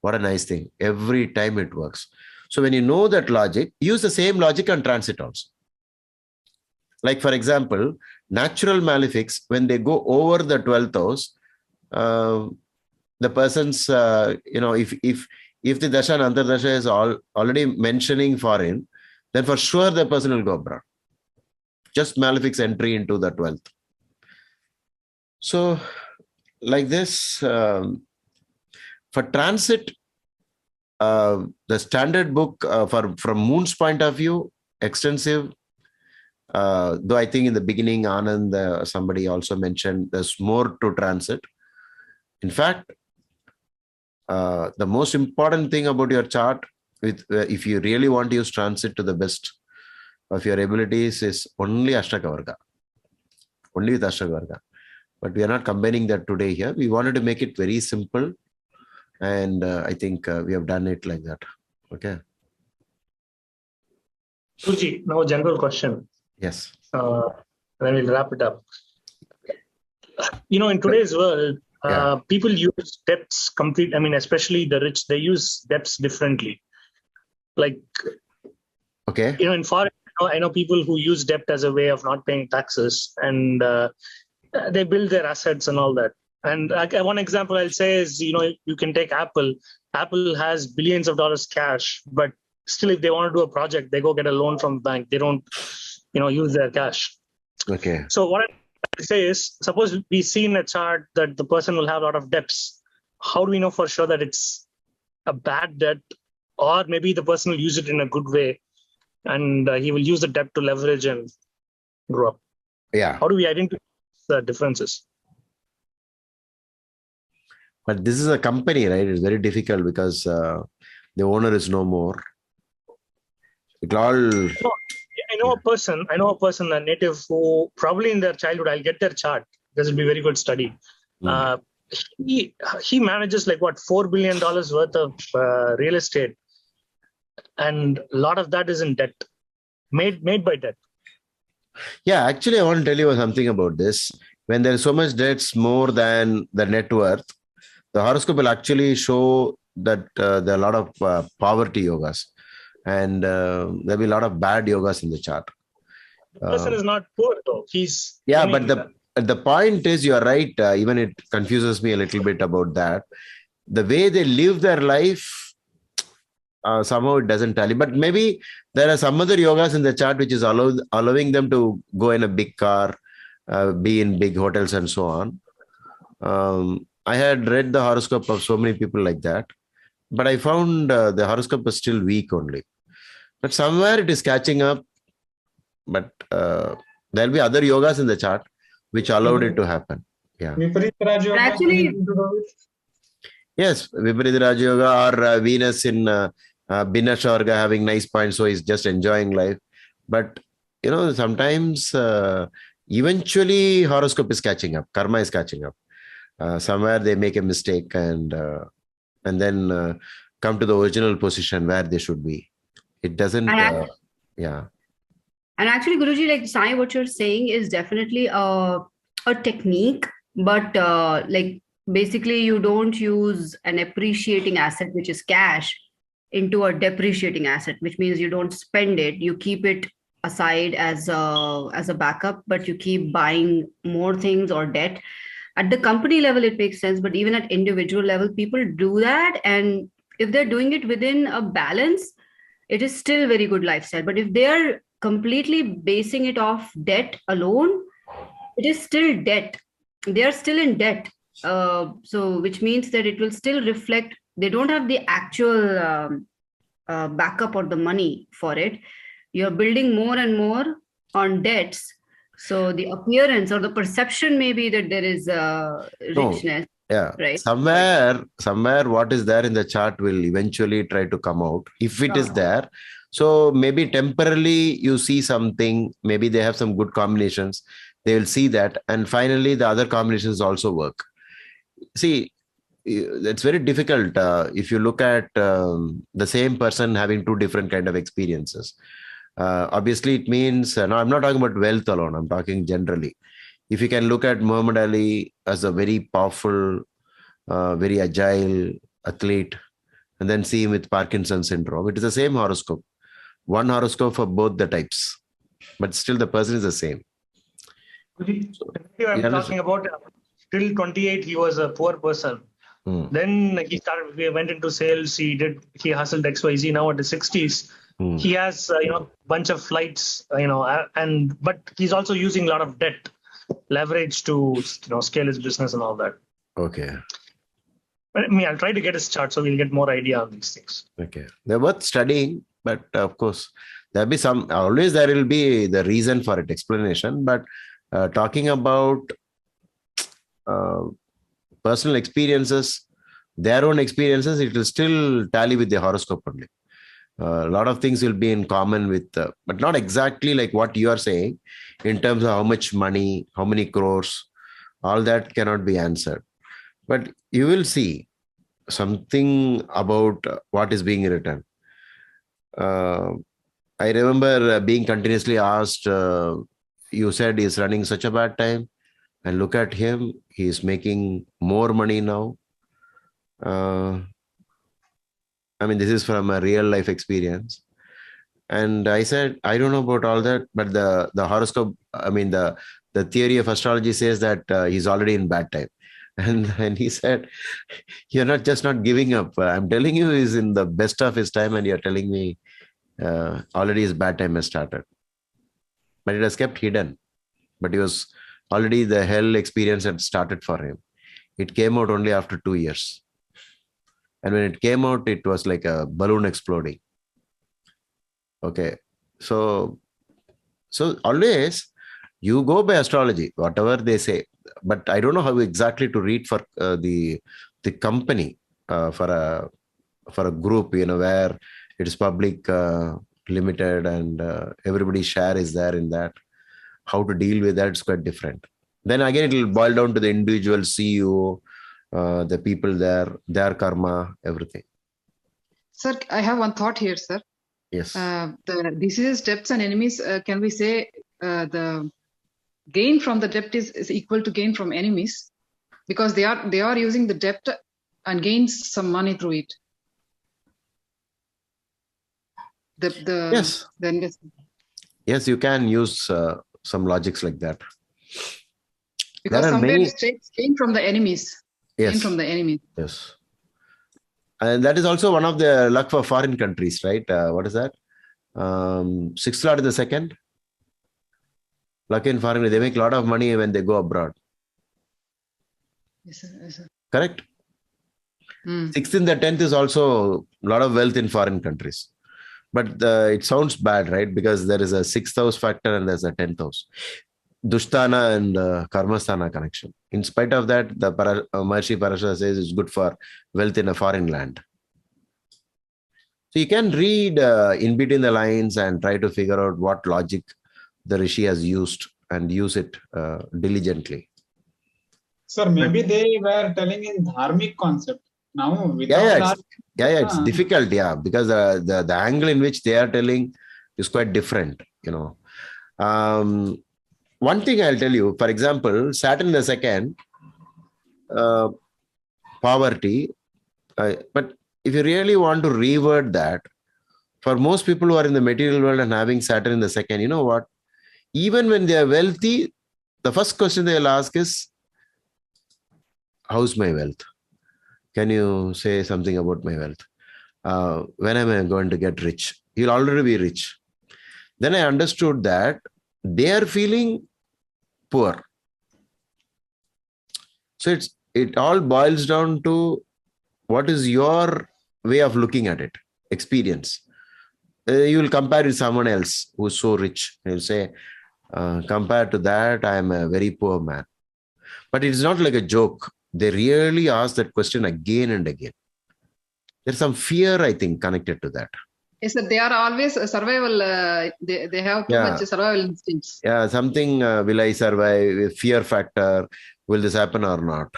What a nice thing. Every time it works. So when you know that logic, use the same logic on transit also. Like, for example, natural malefics, when they go over the 12th house, the person's, if the Dasha and Antardasha is already mentioning foreign, then for sure the person will go abroad. Just malefic's entry into the 12th. So, like this, for transit, the standard book from Moon's point of view, extensive. Though I think in the beginning, Anand, somebody also mentioned there's more to transit. In fact, the most important thing about your chart, if you really want to use transit to the best of your abilities, is only Ashtaka only with Ashtaka. But we are not combining that today here. We wanted to make it very simple. And I think we have done it like that. Okay. Guruji, now a general question. Yes. Then we'll wrap it up. In today's world, people use debts especially the rich, they use debts differently. Like, in foreign, I know people who use debt as a way of not paying taxes. And they build their assets and all that. And one example I'll say is, you can take Apple. Apple has billions of dollars cash, but still, if they want to do a project, they go get a loan from the bank. They don't, use their cash. Okay. So what I say is, suppose we see in a chart that the person will have a lot of debts. How do we know for sure that it's a bad debt, or maybe the person will use it in a good way, and he will use the debt to leverage and grow up? Yeah. How do we identify the differences? But this is a company, right? It's very difficult because the owner is no more. It all. No, I know a person, a native who probably in their childhood, I'll get their chart. This will be a very good study. He manages like $4 billion worth of real estate, and a lot of that is in debt, made by debt. Yeah, actually, I want to tell you something about this. When there is so much debts more than the net worth, the horoscope will actually show that there are a lot of poverty yogas, and there'll be a lot of bad yogas in the chart. The person is not poor though. He's but the point is, you are right. Even it confuses me a little bit about that. The way they live their life, somehow it doesn't tally. But maybe there are some other yogas in the chart which is allowing them to go in a big car, be in big hotels and so on. I had read the horoscope of so many people like that, but I found the horoscope was still weak only. But somewhere it is catching up. But there'll be other yogas in the chart which allowed it to happen. Yeah. Actually, yes, Viparita Raj Yoga or Venus in Binasharga having nice points, so he's just enjoying life. But sometimes eventually horoscope is catching up, karma is catching up. Somewhere they make a mistake and then come to the original position where they should be. It doesn't. Yeah. And actually, Guruji, like Sai, what you're saying is definitely a technique, but basically you don't use an appreciating asset, which is cash, into a depreciating asset, which means you don't spend it. You keep it aside as a backup, but you keep buying more things or debt. At the company level, it makes sense, but even at individual level, people do that. And if they're doing it within a balance, it is still very good lifestyle. But if they're completely basing it off debt alone, it is still debt. They are still in debt. So which means that it will still reflect, they don't have the actual backup or the money for it. You're building more and more on debts. So the appearance or the perception may be that there is richness. Yeah. Right. Somewhere what is there in the chart will eventually try to come out if it is there. So maybe temporarily you see something, maybe they have some good combinations. They will see that. And finally, the other combinations also work. See, it's very difficult if you look at the same person having two different kind of experiences. Obviously, it means, no, I'm not talking about wealth alone. I'm talking generally. If you can look at Muhammad Ali as a very powerful, very agile athlete, and then see him with Parkinson's syndrome, it is the same horoscope. One horoscope for both the types, but still the person is the same. I'm talking about till 28, he was a poor person. Then we went into sales. He hustled XYZ. Now at the 60s, he has bunch of flights. But he's also using a lot of debt, leverage to scale his business and all that. Okay. But, I'll try to get his chart so we'll get more idea on these things. Okay, they're worth studying, but of course there'll be always there will be the reason for it, explanation. But talking about personal experiences, their own experiences, it will still tally with the horoscope only. A lot of things will be in common with, but not exactly like what you are saying in terms of how much money, how many crores, all that cannot be answered. But you will see something about what is being written. I remember being continuously asked, you said he's running such a bad time, and look at him, he's making more money now. This is from a real life experience. And I said, I don't know about all that, but the horoscope, the the theory of astrology says that he's already in bad time. And he said, you're not just not giving up. I'm telling you he's in the best of his time and you're telling me already his bad time has started. But it was kept hidden. But he was already, the hell experience had started for him. It came out only after 2 years. And when it came out, it was like a balloon exploding. Okay. So always you go by astrology, whatever they say. But I don't know how exactly to read for the company for a group, where it is public limited and everybody's share is there in that. How to deal with that is quite different. Then again, it will boil down to the individual CEO, the people there, their karma, everything. Sir, I have one thought here, sir. Yes. The diseases, debts, and enemies. Can we say the gain from the debt is equal to gain from enemies, because they are using the debt and gains some money through it. Yes. Yes, you can use some logics like that. Because somewhere states gain from the enemies. Yes. Gain from the enemies. Yes. And that is also one of the luck for foreign countries, right? What is that? Sixth Lord in the second. Luck in foreign, they make a lot of money when they go abroad. Yes, sir. Yes, sir. Correct? Sixth in the 10th is also a lot of wealth in foreign countries. But it sounds bad, right? Because there is a 6th house factor and there's a 10th house. Dushtana and Karmasthana connection. In spite of that, the Maharishi Parashara says it's good for wealth in a foreign land. So you can read in between the lines and try to figure out what logic the Rishi has used and use it diligently. Sir, maybe they were telling in dharmic concept. Now, without it's difficult, because the angle in which they are telling is quite different, One thing I'll tell you, for example, Saturn the second, poverty. But if you really want to reword that, for most people who are in the material world and having Saturn in the second, you know what? Even when they are wealthy, the first question they'll ask is, how's my wealth? Can you say something about my wealth? When am I going to get rich? You'll already be rich. Then I understood that they are feeling poor. So it all boils down to what is your way of looking at it, experience. You will compare with someone else who's so rich. You'll say, compared to that, I am a very poor man. But it's not like a joke. They really ask that question again and again. There's some fear, I think, connected to that. Yes, sir. They are always survival. They have too much survival instincts. Yeah, something, will I survive? Fear factor. Will this happen or not?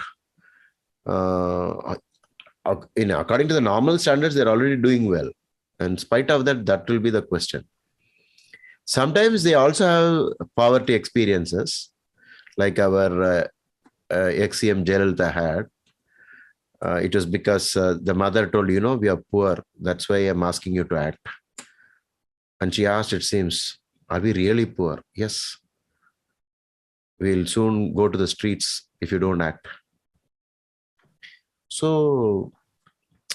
According to the normal standards, they're already doing well. In spite of that, that will be the question. Sometimes they also have poverty experiences, like our ex-CM Jayalalitha had. It was because the mother told, we are poor. That's why I'm asking you to act. And she asked, it seems, are we really poor? Yes. We'll soon go to the streets if you don't act. So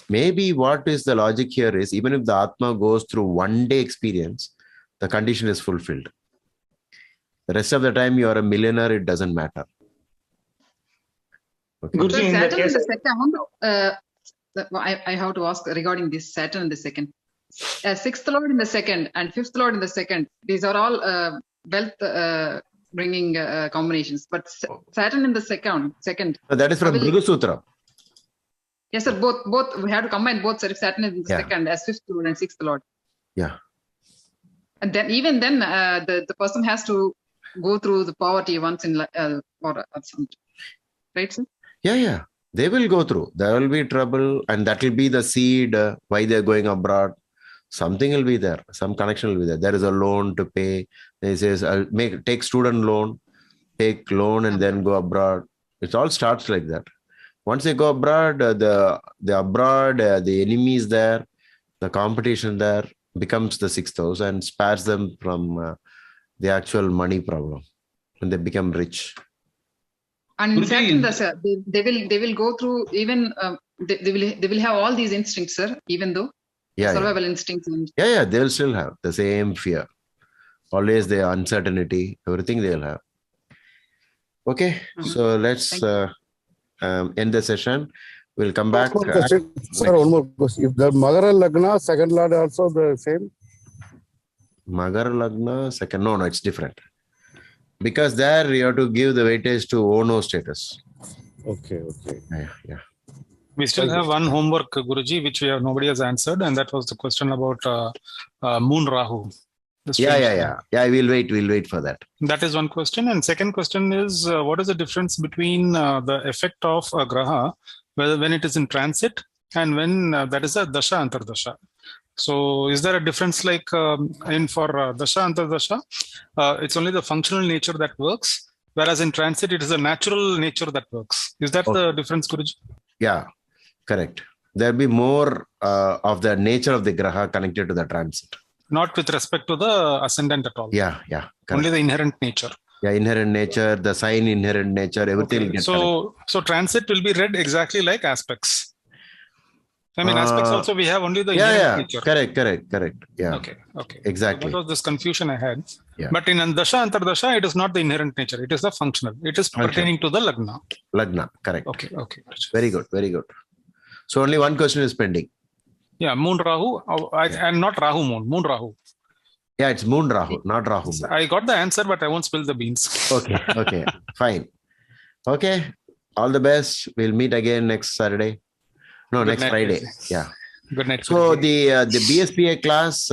maybe what is the logic here is, even if the Atma goes through one day experience, the condition is fulfilled. The rest of the time you are a millionaire, it doesn't matter. Okay. Guruji, in Saturn in the second, I have to ask regarding this Saturn in the second. Sixth Lord in the second and fifth Lord in the second. These are all wealth bringing combinations. But Saturn in the second. So that is from Brigu Sutra. Yes, sir. Both we have to combine both. Sir, Saturn in the second as fifth Lord and sixth Lord. Yeah. And then even then, the person has to go through the poverty once in or something, right, sir? Yeah. They will go through. There will be trouble, and that will be the seed why they're going abroad. Something will be there. Some connection will be there. There is a loan to pay. He says, I'll take student loan, take loan, and then go abroad. It all starts like that. Once they go abroad, the enemies there, the competition there becomes the sixth house and spares them from the actual money problem. when they become rich. And in Guruji, Saturn Dasha, they will go through even they will have all these instincts, sir. Even though Yeah, survival instincts. And yeah, they'll still have the same fear. Always the uncertainty, everything they'll have. Okay, so let's end the session. We'll come back. One more question, sir. One more question. If the Magara Lagna, second Lord also the same? Magar Lagna, second. No, it's different. Because there you have to give the weightage to Ono status. Okay. Yeah. We still have one homework, Guruji, which nobody has answered, and that was the question about Moon Rahu. Yeah. We'll wait for that. That is one question. And second question is, what is the difference between the effect of a graha, when it is in transit and when that is a dasha antardasha? So is there a difference like for dasha antardasha, it's only the functional nature that works, whereas in transit, it is a natural nature that works. Is that the difference, Guruji? Yeah, correct. There'll be more of the nature of the graha connected to the transit. Not with respect to the ascendant at all. Yeah. Correct. Only the inherent nature. Yeah, inherent nature, the sign inherent nature, everything will get So transit will be read exactly like aspects. I mean, aspects also we have only the inherent nature. Correct. Yeah. Okay. Exactly. So that was this confusion I had. Yeah. But in dasha antardasha, it is not the inherent nature. It is the functional. It is pertaining to the lagna. Lagna, correct. Okay. Very good. So only one question is pending. Yeah, Moon Rahu, and not Rahu Moon, Moon Rahu. Yeah, it's Moon Rahu, not Rahu Moon. I got the answer, but I won't spill the beans. Okay, fine. Okay, all the best. We'll meet again next Saturday. No, next Friday. Yeah. Good night. So the BSPA class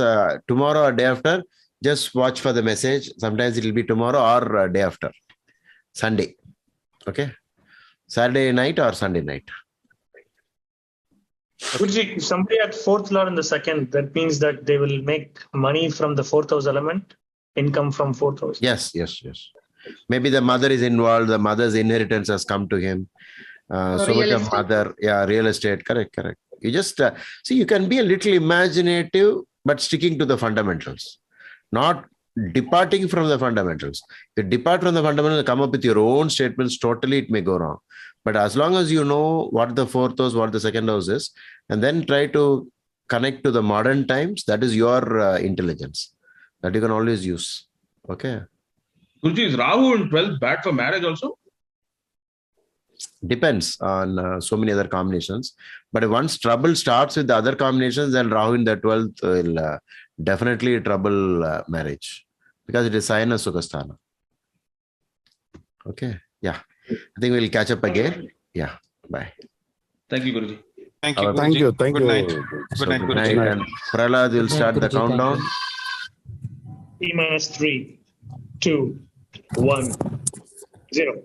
tomorrow or day after, just watch for the message. Sometimes it will be tomorrow or day after. Sunday. Okay. Saturday night or Sunday night. Guruji, somebody at fourth lord in the second, that means that they will make money from the fourth house element, income from fourth house. Yes. Maybe the mother is involved. The mother's inheritance has come to him. So much of mother, real estate. Correct. You just see, you can be a little imaginative, but sticking to the fundamentals, not departing from the fundamentals. If you depart from the fundamentals, come up with your own statements, totally it may go wrong. But as long as you know what the fourth house, what the second house is, and then try to connect to the modern times, that is your intelligence that you can always use. Okay. Guruji, is Rahu in 12th bad for marriage also? Depends on so many other combinations. But once trouble starts with the other combinations, then Rahu in the 12th will definitely trouble marriage, because it is Sayana Sukhasthana. Okay. Yeah. I think we'll catch up again. Yeah. Bye. Thank you, Guruji. Thank you. Thank you. Good night. Good night. And Prahlad will start the countdown. T minus 3, 2, 1, 0.